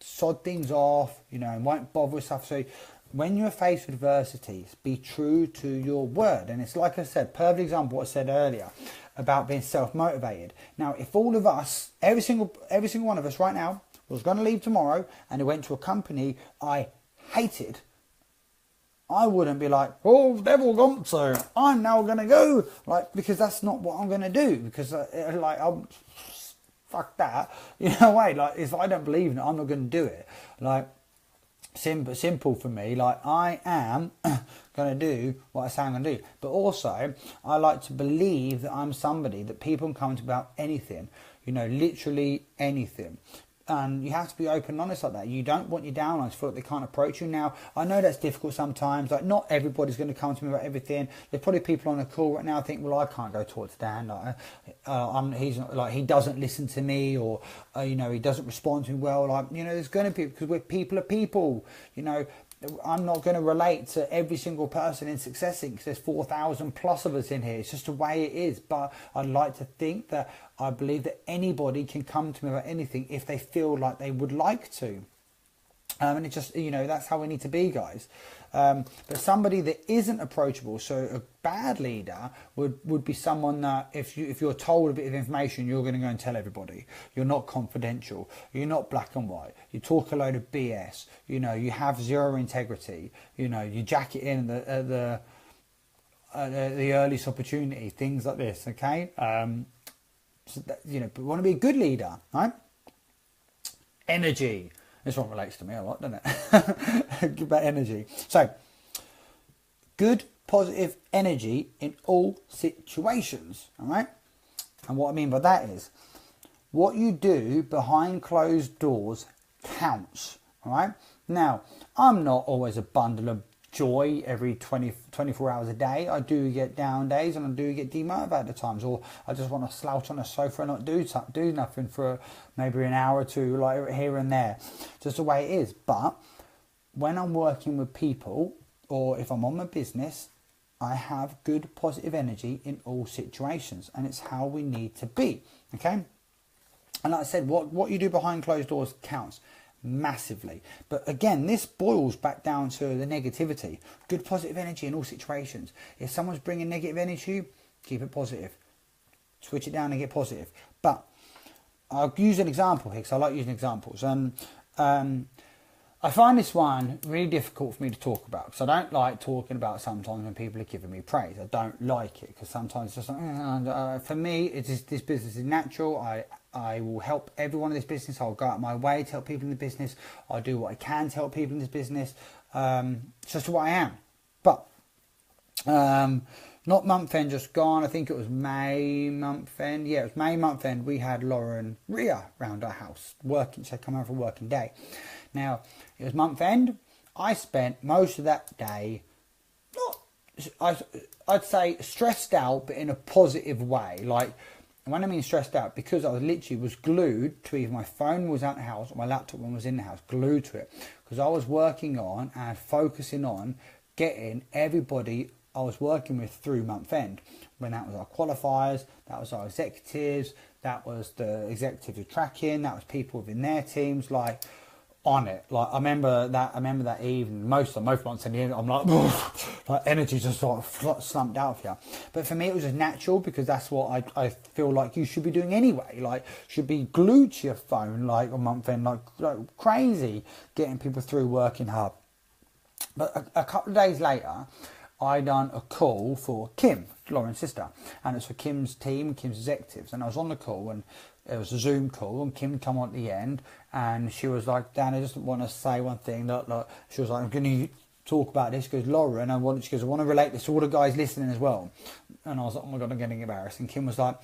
sod things off, and won't bother with stuff. So when you're faced with adversity, be true to your word. And it's like I said, perfect example what I said earlier about being self-motivated. Now, if all of us, every single one of us right now, was going to leave tomorrow and it went to a company I hated, I wouldn't be like, oh, they've all gone, so I'm now going to go. Like, because that's not what I'm going to do. Because, I'm, fuck that. You know, wait, like, if I don't believe in it, I'm not going to do it. Like, simple for me. Like, I am going to do what I say I'm going to do. But also, I like to believe that I'm somebody that people can come to about anything. You know, literally anything. And you have to be open and honest like that. You don't want your downlines to feel like they can't approach you. Now, I know that's difficult sometimes. Like, not everybody's going to come to me about everything. There's probably people on the call right now think, well, I can't go talk to Dan. Like, he's not, like, he doesn't listen to me, or you know, he doesn't respond to me well. Like, you know, there's going to be, because we're people are people. You know, I'm not going to relate to every single person in Success Inc. because there's 4,000 plus of us in here. It's just the way it is. But I'd like to think that I believe that anybody can come to me about anything if they feel like they would like to. And it just, you know, that's how we need to be, guys. But somebody that isn't approachable, so a bad leader would be someone that if you're told a bit of information, you're going to go and tell everybody. You're not confidential. You're not black and white. You talk a load of BS. You know, you have zero integrity. You know, you jack it in at the earliest opportunity. Things like this. Okay. So that, you know, but we want to be a good leader, right? Energy. This one relates to me a lot, doesn't it? About energy. So, good, positive energy in all situations, all right? And what I mean by that is, what you do behind closed doors counts, all right? Now, I'm not always a bundle of joy every 24 hours a day. I do get down days, and I do get demotivated at times, or I just want to slouch on a sofa and not do nothing for maybe an hour or two, like here and there. Just the way it is. But when I'm working with people, or if I'm on my business, I have good positive energy in all situations, and it's how we need to be. Okay. And like I said, what you do behind closed doors counts massively. But again, this boils back down to the negativity. Good positive energy in all situations. If someone's bringing negative energy, keep it positive. Switch it down and get positive. But I'll use an example here, because I like using examples. And I find this one really difficult for me to talk about, because I don't like talking about sometimes when people are giving me praise. I don't like it, because sometimes it's just like, for me, it's just, this business is natural. I will help everyone in this business. I'll go out my way to help people in the business. I'll do what I can to help people in this business. It's just who I am. But not month end just gone. I think it was May month end. Yeah, it was May month end. We had Laura and Ria around our house working. So come out for a working day. Now, it was month end. I spent most of that day, I'd say stressed out, but in a positive way. Like, when I mean stressed out, because I was glued to either my phone was out the house or my laptop one was in the house, glued to it. Because I was working on and focusing on getting everybody I was working with through month end. When that was our qualifiers, that was our executives, that was the executive tracking, that was people within their teams, like, on it. Like, I remember that evening, most months in the end, I'm like, like energy just sort of slumped out here. But for me, it was just natural, because that's what I feel like you should be doing anyway. Like, should be glued to your phone, like, on month end, like crazy, getting people through working hard. But a couple of days later, I done a call for Kim, Lauren's sister, and it's for Kim's team, Kim's executives. And I was on the call, and it was a Zoom call, and Kim come on at the end, and she was like, Dan, I just want to say one thing. That she was like, I'm going to talk about this, because Laura, and I want to relate this to all the guys listening as well. And I was like, oh my God, I'm getting embarrassed. And Kim was like,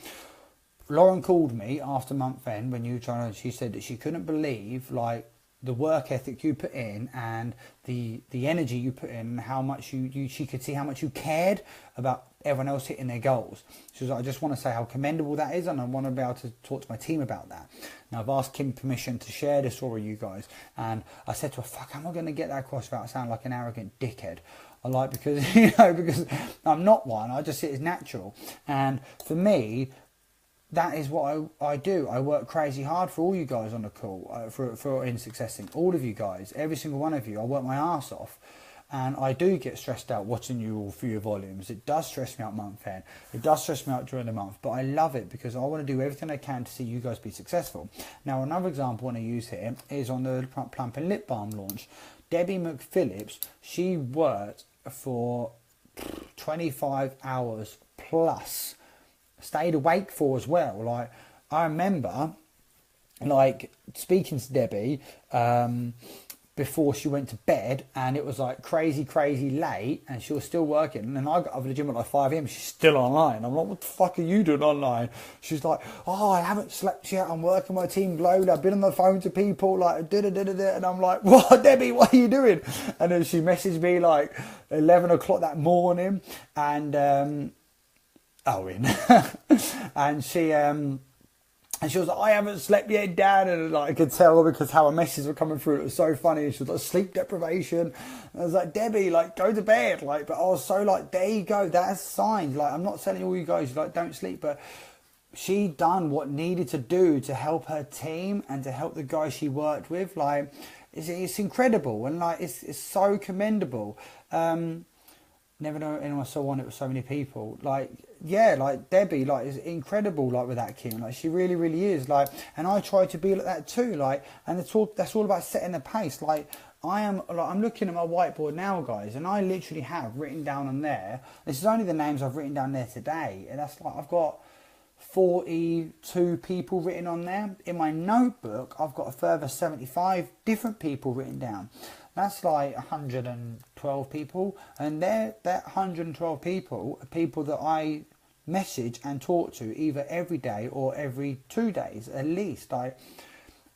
Lauren called me after month end when you were trying to, she said that she couldn't believe, like, the work ethic you put in and the energy you put in, and how much she could see how much you cared about everyone else hitting their goals. She was like, I just want to say how commendable that is, and I want to be able to talk to my team about that. Now, I've asked Kim permission to share this story with you guys, and I said to her, fuck, how am I going to get that across without sounding like an arrogant dickhead? I like, because, because I'm not one, I just see it as natural. And for me, that is what I do. I work crazy hard for all you guys on the call, for in Successing, all of you guys, every single one of you. I work my arse off, and I do get stressed out watching you all through your volumes. It does stress me out month end. It does stress me out during the month, but I love it, because I want to do everything I can to see you guys be successful. Now, another example I want to use here is on the Plump and Lip Balm launch. Debbie McPhillips, she worked for 25 hours plus. Stayed awake for as well. Like, I remember, like, speaking to Debbie before she went to bed, and it was like crazy late, and she was still working, and then I got up to the gym at like 5 a.m. she's still online. I'm like, what the fuck are you doing online? She's like, oh, I haven't slept yet, I'm working my team globally, I've been on the phone to people, like, and I'm like, what, Debbie, what are you doing? And then she messaged me like 11 o'clock that morning, and Owen and she was like, I haven't slept yet, Dad. And like, I could tell because how her messages were coming through. It was so funny. She was like, sleep deprivation. And I was like, Debbie, like, go to bed. Like, but I was so like, there you go. That's signs. Like, I'm not telling all you guys, like, don't sleep. But she done what needed to do to help her team and to help the guys she worked with. Like, it's incredible. And like, it's so commendable. Never know anyone so on it with so many people. Like, yeah, like Debbie, like, is incredible, like, with that Kim. Like, she really is. Like, and I try to be like that too. Like, and that's all about setting the pace. Like, I'm looking at my whiteboard now, guys, and I literally have written down on there. This is only the names I've written down there today, and that's like, I've got 42 people written on there. In my notebook, I've got a further 75 different people written down. That's like 112 people, and that 112 people are people that I message and talk to either every day or every 2 days at least.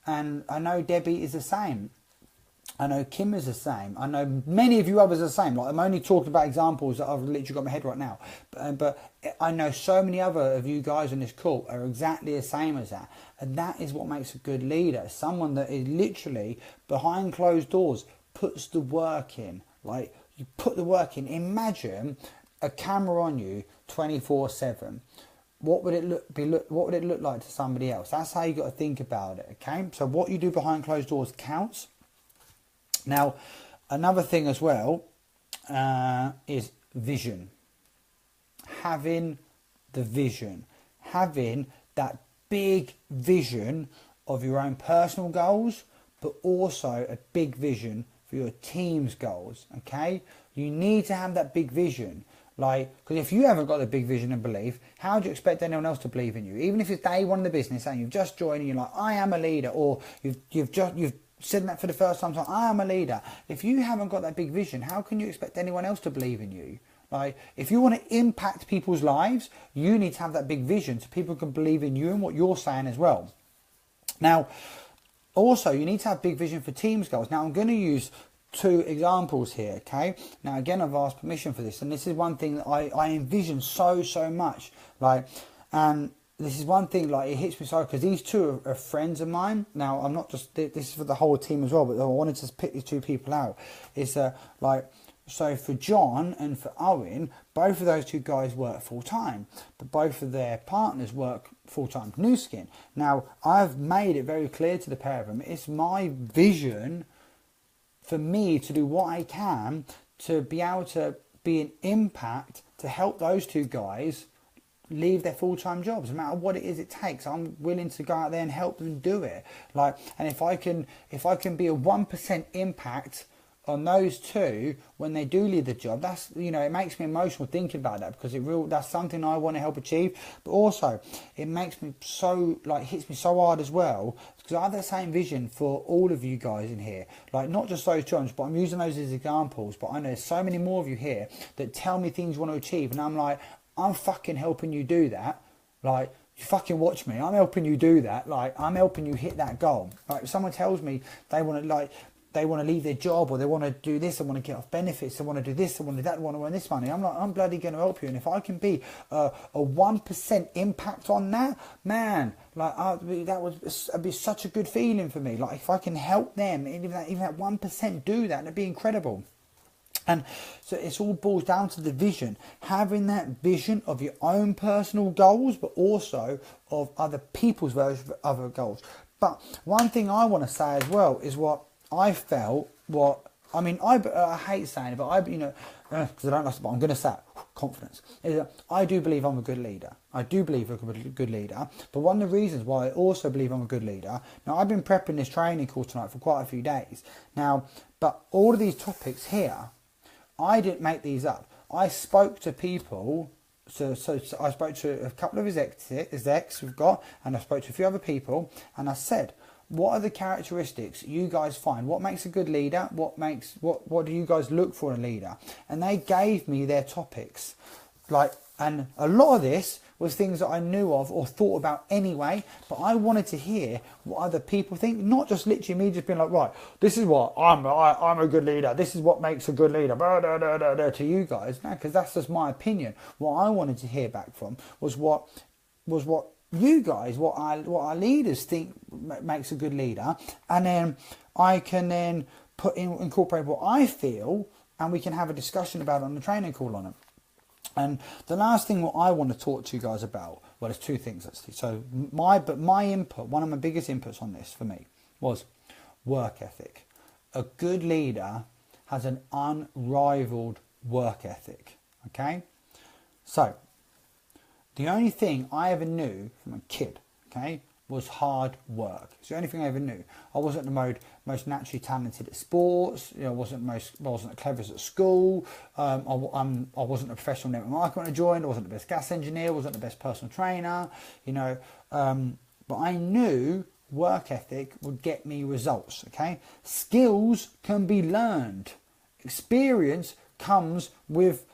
And I know Debbie is the same. I know Kim is the same. I know many of you others are the same. Like, I'm only talking about examples that I've literally got in my head right now. But I know so many other of you guys on this call are exactly the same as that. And that is what makes a good leader. Someone that is literally behind closed doors, puts the work in. Like, you put the work in. Imagine a camera on you 24/7. What would it look like to somebody else? That's how you got to think about it. Okay, so what you do behind closed doors counts. Now, another thing as well is vision. Having the vision, having that big vision of your own personal goals, but also a big vision for your team's goals. Okay, you need to have that big vision. Like, because if you haven't got the big vision and belief, how do you expect anyone else to believe in you? Even if it's day one of the business and you've just joined and you're like, I am a leader, or you've said that for the first time, so I am a leader. If you haven't got that big vision, how can you expect anyone else to believe in you? Like, if you want to impact people's lives, you need to have that big vision so people can believe in you and what you're saying as well. Now, also, you need to have big vision for teams goals. Now, I'm going to use 2 examples here, okay? Now, again, I've asked permission for this, and this is one thing that I envision so much. Like, and this is one thing, like, it hits me so, because these 2 are friends of mine. Now, I'm not just, this is for the whole team as well, but I wanted to pick these 2 people out. It's like, so for John and for Owen, both of those 2 guys work full time, but both of their partners work full time. New Skin. Now, I've made it very clear to the pair of them, it's my vision for me to do what I can to be able to be an impact to help those 2 guys leave their full-time jobs, no matter what it is it takes. I'm willing to go out there and help them do it. Like, and if I can be a 1% impact on those 2 when they do leave the job, that's, you know, it makes me emotional thinking about that, because that's something I want to help achieve. But also, it makes me so, like, hits me so hard as well, because I have the same vision for all of you guys in here. Like, not just those 2, but I'm using those as examples, but I know there's so many more of you here that tell me things you want to achieve, and I'm like, I'm fucking helping you do that. Like, you fucking watch me, I'm helping you do that. Like, I'm helping you hit that goal. Like, if someone tells me they want to leave their job, or they want to do this, they want to get off benefits, they want to do this, they want to do that, they want to earn this money, I'm like, I'm bloody going to help you. And if I can be a 1% impact on that, man, like, that'd be such a good feeling for me. Like, if I can help them, even that 1% do that, that'd be incredible. And so it's all boils down to the vision, having that vision of your own personal goals, but also of other people's version of other goals. But one thing I want to say as well is what I felt, I hate saying it, but because I don't like it, but I'm going to say it, confidence, is that I do believe I'm a good leader. I do believe I'm a good leader. But one of the reasons why I also believe I'm a good leader, now I've been prepping this training course tonight for quite a few days. Now, but all of these topics here I didn't make these up. I spoke to people. So I spoke to a couple of his execs we've got, and I spoke to a few other people, and I said, what are the characteristics you guys find? What makes a good leader? What do you guys look for in a leader? And they gave me their topics. And a lot of this was things that I knew of or thought about anyway, but I wanted to hear what other people think, not just literally me just being like, right, this is what I'm a good leader, this is what makes a good leader, blah, blah, blah, blah, blah, to you guys. No, because that's just my opinion. What I wanted to hear back from was what you guys, what our leaders think makes a good leader, and then I can then incorporate what I feel, and we can have a discussion about it on the training call on it. And the last thing what I want to talk to you guys about, well, there's two things actually. So my input, one of my biggest inputs on this for me was work ethic. A good leader has an unrivaled work ethic. Okay, so the only thing I ever knew from a kid, okay, was hard work. It's the only thing I ever knew. I wasn't the most naturally talented at sports. I wasn't the cleverest at school. I wasn't a professional network marketer when I joined. I wasn't the best gas engineer. Wasn't the best personal trainer. But I knew work ethic would get me results. Okay, skills can be learned. Experience comes with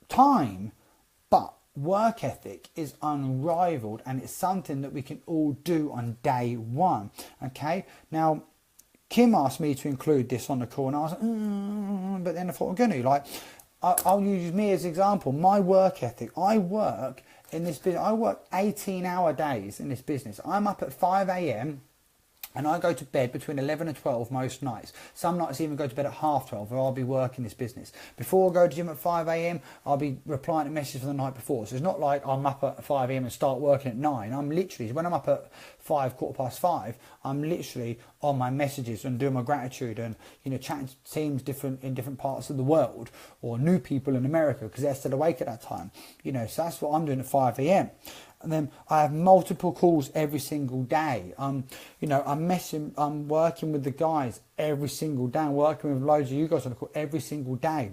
time, but work ethic is unrivaled, and it's something that we can all do on day one. Okay, now Kim asked me to include this on the call, and I was like, but then I thought I'm going to, I'll use me as an example. My work ethic, I work in this business, I work 18-hour days in this business. I'm up at 5 a.m. and I go to bed between 11 and 12 most nights. Some nights I even go to bed at 12:30, or I'll be working this business. Before I go to gym at 5 a.m, I'll be replying to messages from the night before. So it's not like I'm up at 5 a.m and start working at 9. I'm literally, when I'm up at 5:15, I'm literally on my messages and doing my gratitude and, chatting to teams in different parts of the world, or new people in America because they're still awake at that time. So that's what I'm doing at 5 a.m. And then I have multiple calls every single day. I'm working with the guys every single day. I'm working with loads of you guys on the call every single day,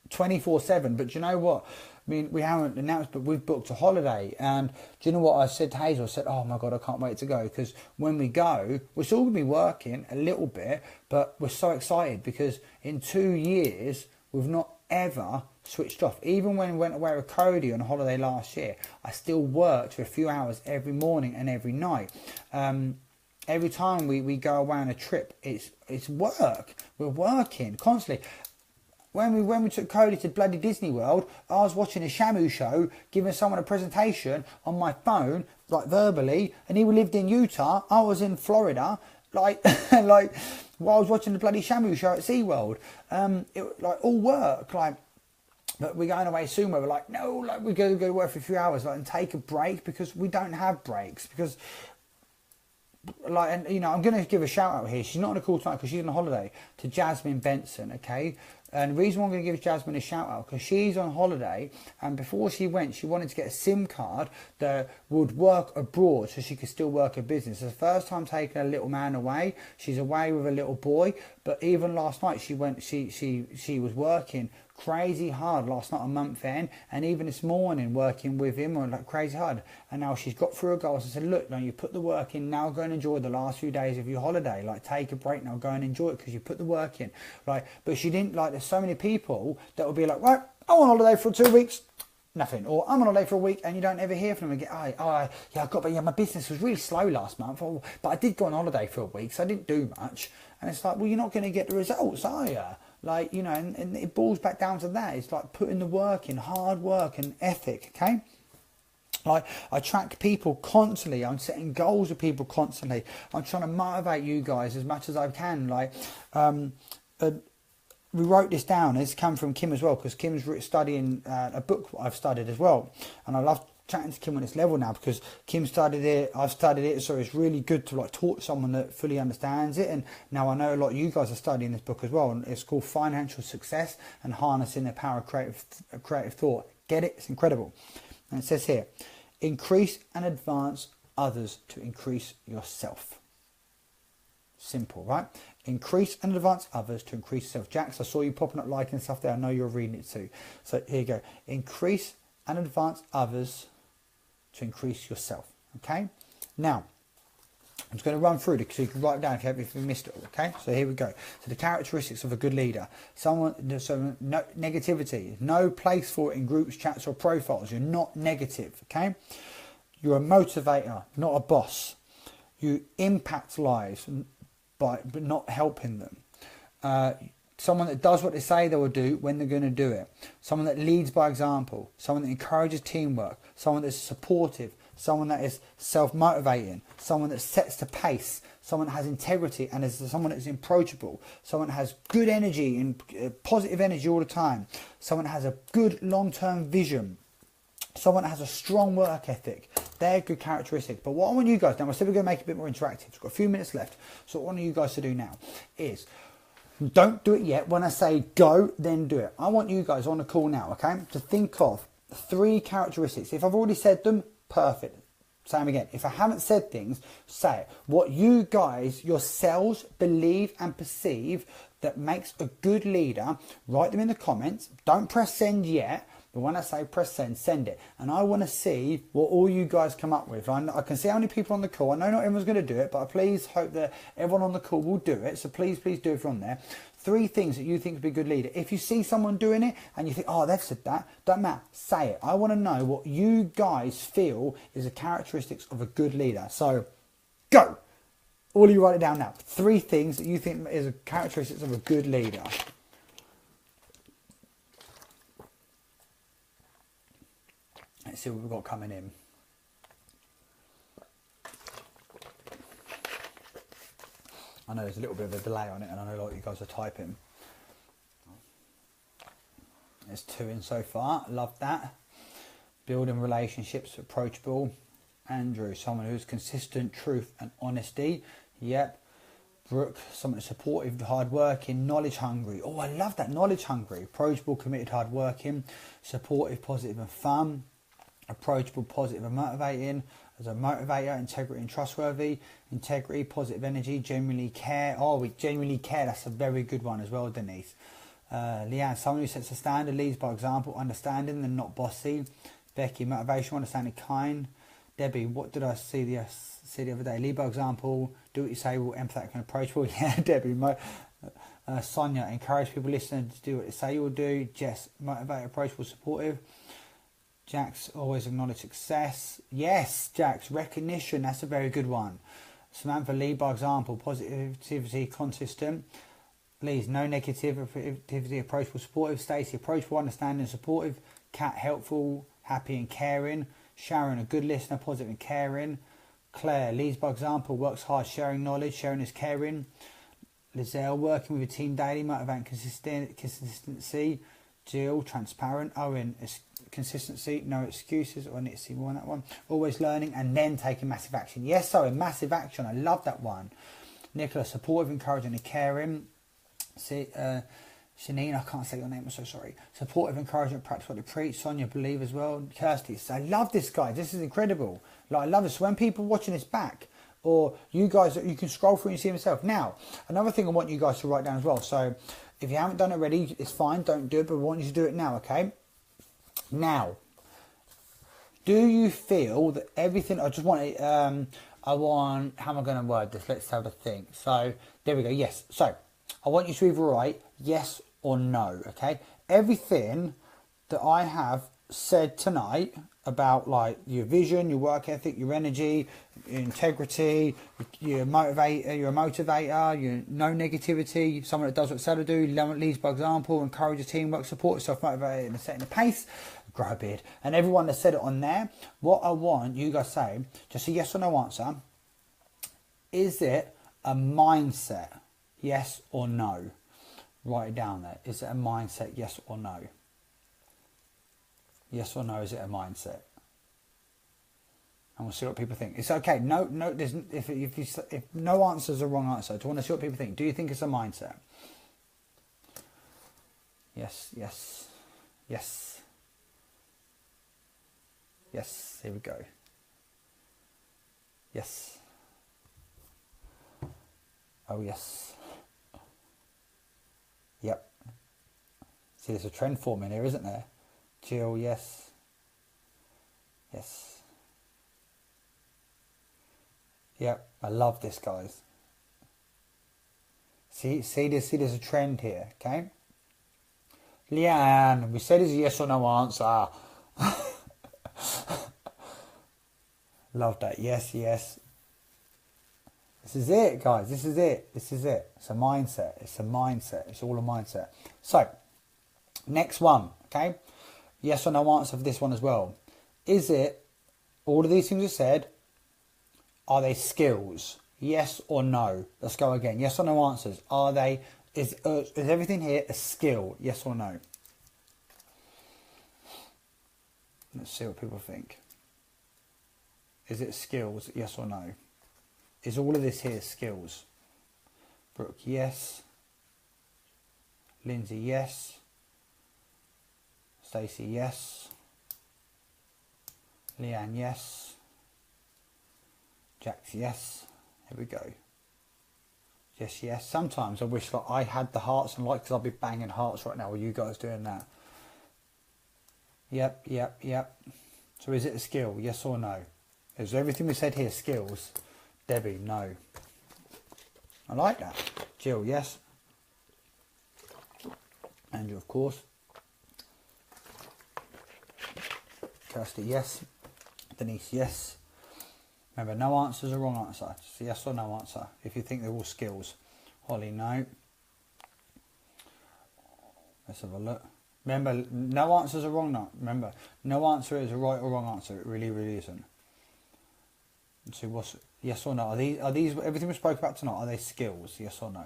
24/7. But do you know what? I mean, we haven't announced, but we've booked a holiday. And do you know what I said to Hazel? I said, oh my God, I can't wait to go. Because when we go, we're still going to be working a little bit, but we're so excited because in 2 years, we've not ever switched off. Even when we went away with Cody on a holiday last year, I still worked for a few hours every morning and every night. Every time we go away on a trip, it's work. We're working constantly. When we took Cody to bloody Disney World, I was watching a Shamu show, giving someone a presentation on my phone, verbally, and he lived in Utah. I was in Florida, while I was watching the bloody Shamu show at SeaWorld. All work, but we're going away soon where we're like, no, we're going to go to work for a few hours, and take a break, because we don't have breaks, because I'm going to give a shout out here. She's not on a call tonight because she's on a holiday, to Jasmine Benson, okay? And the reason why I'm going to give Jasmine a shout out, because she's on holiday, and before she went, she wanted to get a SIM card that would work abroad so she could still work her business. It's the first time taking a little man away. She's away with a little boy, but even last night she was working crazy hard last night on month end, and even this morning working with him on crazy hard. And now she's got through her goals. I said, look, now you put the work in, now go and enjoy the last few days of your holiday. Take a break now, go and enjoy it, because you put the work in. But she didn't, there's so many people that will be like, right, I'm on holiday for 2 weeks, nothing. Or I'm on holiday for a week, and you don't ever hear from them again. My business was really slow last month, but I did go on holiday for a week, so I didn't do much. And it's well, you're not going to get the results, are you? And it boils back down to that. It's putting the work in, hard work and ethic, okay? I track people constantly. I'm setting goals with people constantly. I'm trying to motivate you guys as much as I can. We wrote this down. It's come from Kim as well, because Kim's studying a book I've studied as well. And I love chatting to Kim on this level now, because Kim studied it, I've studied it, so it's really good to talk to someone that fully understands it. And now I know a lot of you guys are studying this book as well, and it's called Financial Success and Harnessing the Power of Creative Thought. Get it? It's incredible. And it says here, increase and advance others to increase yourself. Simple, right? Increase and advance others to increase yourself. Jax, I saw you popping up liking stuff there. I know you're reading it too. So here you go. Increase and advance others to increase yourself. Okay? Now, I'm just going to run through it so you can write it down if you missed it all, okay? So here we go. So the characteristics of a good leader. No negativity. No place for it in groups, chats or profiles. You're not negative, okay? You're a motivator, not a boss. You impact lives but not helping them. Someone that does what they say they will do when they're going to do it. Someone that leads by example. Someone that encourages teamwork. Someone that's supportive. Someone that is self-motivating. Someone that sets the pace. Someone that has integrity and is someone that's approachable. Someone that has good energy and positive energy all the time. Someone that has a good long-term vision. Someone that has a strong work ethic. They're good characteristics. But what I want you guys, now I said we're going to make it a bit more interactive. We've got a few minutes left. So what I want you guys to do now is, don't do it yet. When I say go, then do it. I want you guys on the call now, okay, to think of 3 characteristics. If I've already said them, perfect. Say them again. If I haven't said things, say it. What you guys yourselves believe and perceive that makes a good leader, write them in the comments. Don't press send yet. But when I say press send, send it. And I want to see what all you guys come up with. I can see how many people on the call. I know not everyone's going to do it, but I please hope that everyone on the call will do it. So please do it from there. 3 things that you think would be a good leader. If you see someone doing it and you think, oh, they've said that, don't matter, say it. I want to know what you guys feel is the characteristics of a good leader. So go. All of you write it down now. 3 things that you think is the characteristics of a good leader. Let's see what we've got coming in. I know there's a little bit of a delay on it, and I know a lot of you guys are typing. There's 2 in so far. Love that. Building relationships, approachable. Andrew, someone who's consistent, truth and honesty. Yep. Brooke, someone supportive, hard-working, knowledge-hungry. Oh, I love that, knowledge-hungry. Approachable, committed, hard-working. Supportive, positive and fun. Approachable, positive and motivating. As a motivator, integrity and trustworthy. Integrity, positive energy, genuinely care. Oh, we genuinely care. That's a very good one as well, Denise. Leanne, someone who sets a standard, leads by example, understanding and not bossy. Becky, motivation, understanding, kind. Debbie, what did I see the other day? Lead by example, do what you say, empathetic and approachable. Yeah, Debbie. Sonia, encourage people listening to do what they say you will do. Jess, motivate, approachable, supportive. Jax, always acknowledge success. Yes, Jax, recognition, that's a very good one. Samantha, lead by example, positivity, consistent. Please, no negativity, approachable, supportive. Stacey, approachable, understanding, supportive. Kat, helpful, happy and caring. Sharon, a good listener, positive and caring. Claire, leads by example, works hard, sharing knowledge, sharing is caring. Lizelle, working with a team daily, motivating consistency. Jill, transparent. Owen, consistency, no excuses. Or I need to see more on that one. Always learning and then taking massive action. Yes, Owen, massive action. I love that one. Nicola, supportive, encouraging and caring. See, Shanine, I can't say your name, I'm so sorry. Supportive, encouraging, practice what they preach. Sonia, believe as well. Kirsty, I love this guy. This is incredible. Like, I love this. So when people watching this back, or you guys, you can scroll through and see yourself. Now, another thing I want you guys to write down as well. So if you haven't done it already, it's fine. Don't do it, but I want you to do it now, okay? Now, do you feel that everything, I just want it, how am I going to word this? Let's have a think. So there we go. Yes. So I want you to either write yes or no, okay? Everything that I have said tonight about, like, your vision, your work ethic, your energy, your integrity, you're a motivator, you no negativity, someone that does what said to do, leads by example, encourages teamwork, support, self-motivated and setting the pace, grow a beard. And everyone that said it on there, what I want you guys say, just a yes or no answer. Is it a mindset? Yes or no? Write it down there. Is it a mindset? Yes or no? Yes or no? Is it a mindset? And we'll see what people think. It's okay. No. There's if no answer is a wrong answer. I want to see what people think. Do you think it's a mindset? Yes. Yes. Yes. Yes. Here we go. Yes. Oh yes. Yep. See, there's a trend forming here, isn't there? Jill, yes. Yes. Yep. I love this, guys. See, there's a trend here, okay? Leanne, we said it's a yes or no answer. Love that. Yes, yes. This is it, guys. This is it. This is it. It's a mindset. It's a mindset. It's all a mindset. So, next one, okay? Yes or no answer for this one as well. Is it, all of these things are said, are they skills? Yes or no? Let's go again. Yes or no answers. Are they, is everything here a skill? Yes or no? Let's see what people think. Is it skills? Yes or no? Is all of this here skills? Brooke, yes. Lindsay, yes. Stacey, yes. Leanne, yes. Jax, yes. Here we go. Yes, yes. Sometimes I wish like I had the hearts and likes, because I'll be banging hearts right now with you guys doing that. Yep, yep, yep. So is it a skill? Yes or no? Is everything we said here skills? Debbie, no. I like that. Jill, yes. Andrew, of course. Kirsty, yes. Denise, yes. Remember, no answer is a wrong answer. Just yes or no answer. If you think they're all skills. Holly, no. Let's have a look. Remember, no answer is a wrong answer. Remember, no answer is a right or wrong answer. It really, really isn't. Let's see what's yes or no. Are these everything we spoke about tonight? Are they skills? Yes or no?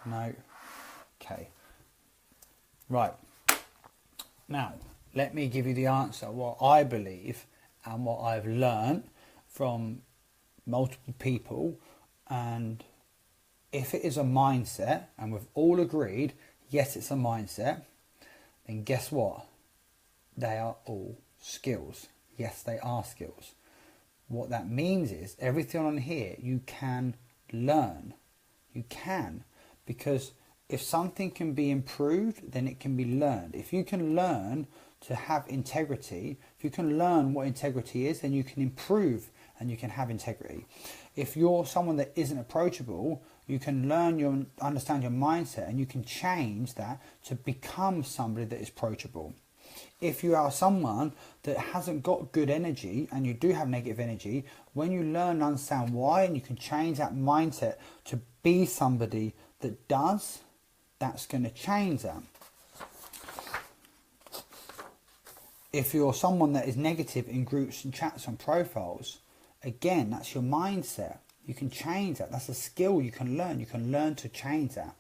No. Okay. Right. Now, let me give you the answer. What I believe and what I've learned from multiple people, and if it is a mindset, and we've all agreed, yes, it's a mindset, then guess what? They are all skills. Yes, they are skills. What that means is everything on here you can learn. You can, because if something can be improved, then it can be learned. If you can learn to have integrity, if you can learn what integrity is, then you can improve and you can have integrity. If you're someone that isn't approachable, you can learn understand your mindset, and you can change that to become somebody that is approachable. If you are someone that hasn't got good energy and you do have negative energy, when you learn and understand why, and you can change that mindset to be somebody that does, that's going to change that. If you're someone that is negative in groups and chats and profiles, again, that's your mindset. You can change that. That's a skill you can learn. You can learn to change that.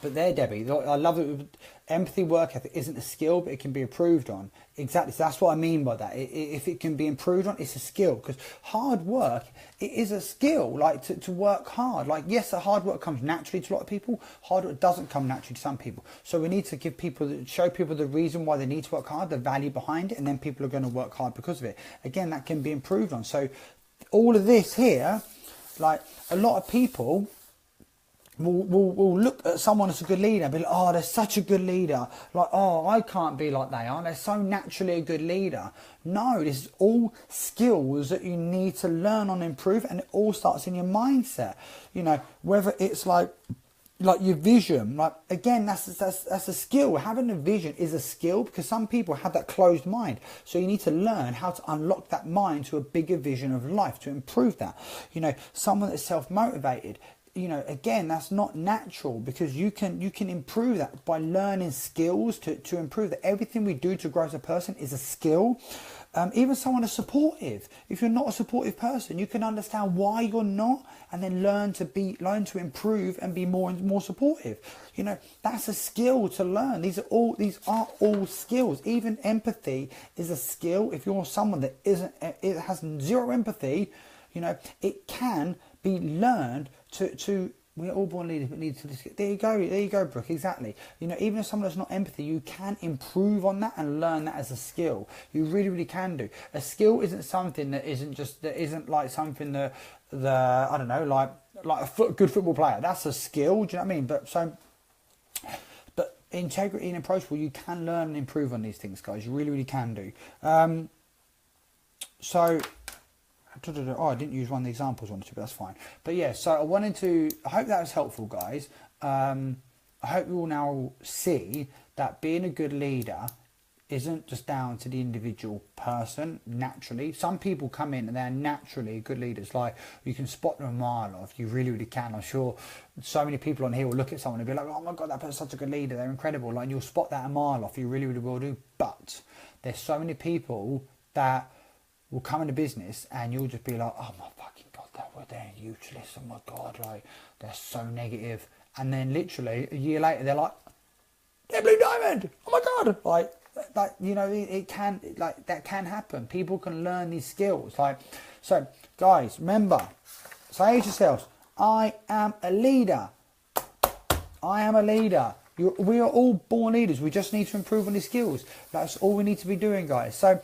But there, Debbie, I love it. Empathy, work ethic isn't a skill, but it can be improved on. Exactly. So that's what I mean by that. If it can be improved on, it's a skill. Because hard work, it is a skill. Like to work hard. Like, yes, the hard work comes naturally to a lot of people. Hard work doesn't come naturally to some people. So we need to show people the reason why they need to work hard, the value behind it, and then people are going to work hard because of it. Again, that can be improved on. So all of this here, like a lot of people We'll look at someone as a good leader and be like, oh, they're such a good leader. Like, oh, I can't be like they are. They're so naturally a good leader. No, this is all skills that you need to learn on and improve, and it all starts in your mindset. You know, whether it's like your vision, like again, that's a skill. Having a vision is a skill, because some people have that closed mind. So you need to learn how to unlock that mind to a bigger vision of life, to improve that. You know, someone that's self-motivated, you know, again, that's not natural, because you can improve that by learning skills to improve that. Everything we do to grow as a person is a skill. Even someone is supportive. If you're not a supportive person, you can understand why you're not, and then learn to improve and be more supportive. You know, that's a skill to learn. These are all skills. Even empathy is a skill. If you're someone that has zero empathy, you know, it can be learned to We're all born leaders, but need to. There you go, Brooke. Exactly. You know, even if someone that's not empathy, you can improve on that and learn that as a skill. You really, really can do. A skill isn't something that isn't like something that I don't know, like good football player. That's a skill. Do you know what I mean? But integrity and approachable, you can learn and improve on these things, guys. You really, really can do. Oh, I didn't use one of the examples I wanted to, but that's fine. But yeah, so I hope that was helpful, guys. I hope you all now see that being a good leader isn't just down to the individual person naturally. Some people come in and they're naturally good leaders. Like, you can spot them a mile off. You really, really can. I'm sure so many people on here will look at someone and be like, oh my God, that person's such a good leader. They're incredible. Like, you'll spot that a mile off. You really, really will do. But there's so many people that will come into business and you'll just be like, oh my fucking God, they're useless. Oh my God, like, they're so negative. And then literally a year later, they're like, they're Blue Diamond. Oh my God. Like, you know, that can happen. People can learn these skills. So guys, remember, say to yourselves, I am a leader. I am a leader. We are all born leaders. We just need to improve on these skills. That's all we need to be doing, guys. So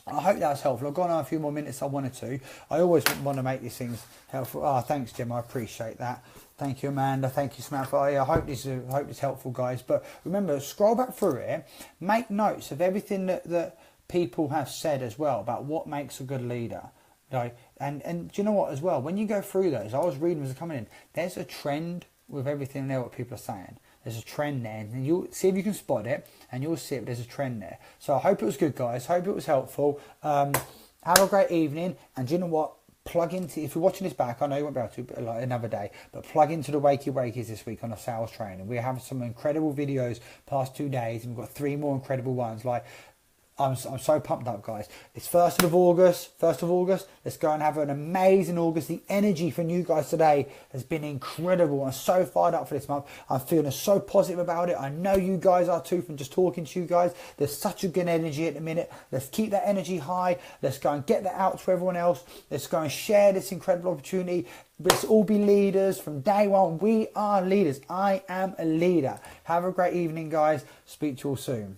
I hope that was helpful. I've gone on a few more minutes than I wanted to. I always want to make these things helpful. Oh, thanks, Jim. I appreciate that. Thank you, Amanda. Thank you, Samantha. I hope this is helpful, guys. But remember, scroll back through it. Make notes of everything that people have said as well about what makes a good leader. Right? And do you know what as well? When you go through those, I was reading as they're coming in, there's a trend with everything there, what people are saying. There's a trend there, and you'll see if you can spot it, and you'll see if there's a trend there. So I hope it was good, guys. Hope it was helpful. Have a great evening, and do you know what? Plug into, if you're watching this back, I know you won't be able to, but like another day, but plug into the Wakey Wakeys this week on a sales training. We have some incredible videos past 2 days, and we've got 3 more incredible ones. Like, I'm so pumped up, guys. It's 1st of August. Let's go and have an amazing August. The energy from you guys today has been incredible. I'm so fired up for this month. I'm feeling so positive about it. I know you guys are too from just talking to you guys. There's such a good energy at the minute. Let's keep that energy high. Let's go and get that out to everyone else. Let's go and share this incredible opportunity. Let's all be leaders from day one. We are leaders. I am a leader. Have a great evening, guys. Speak to you all soon.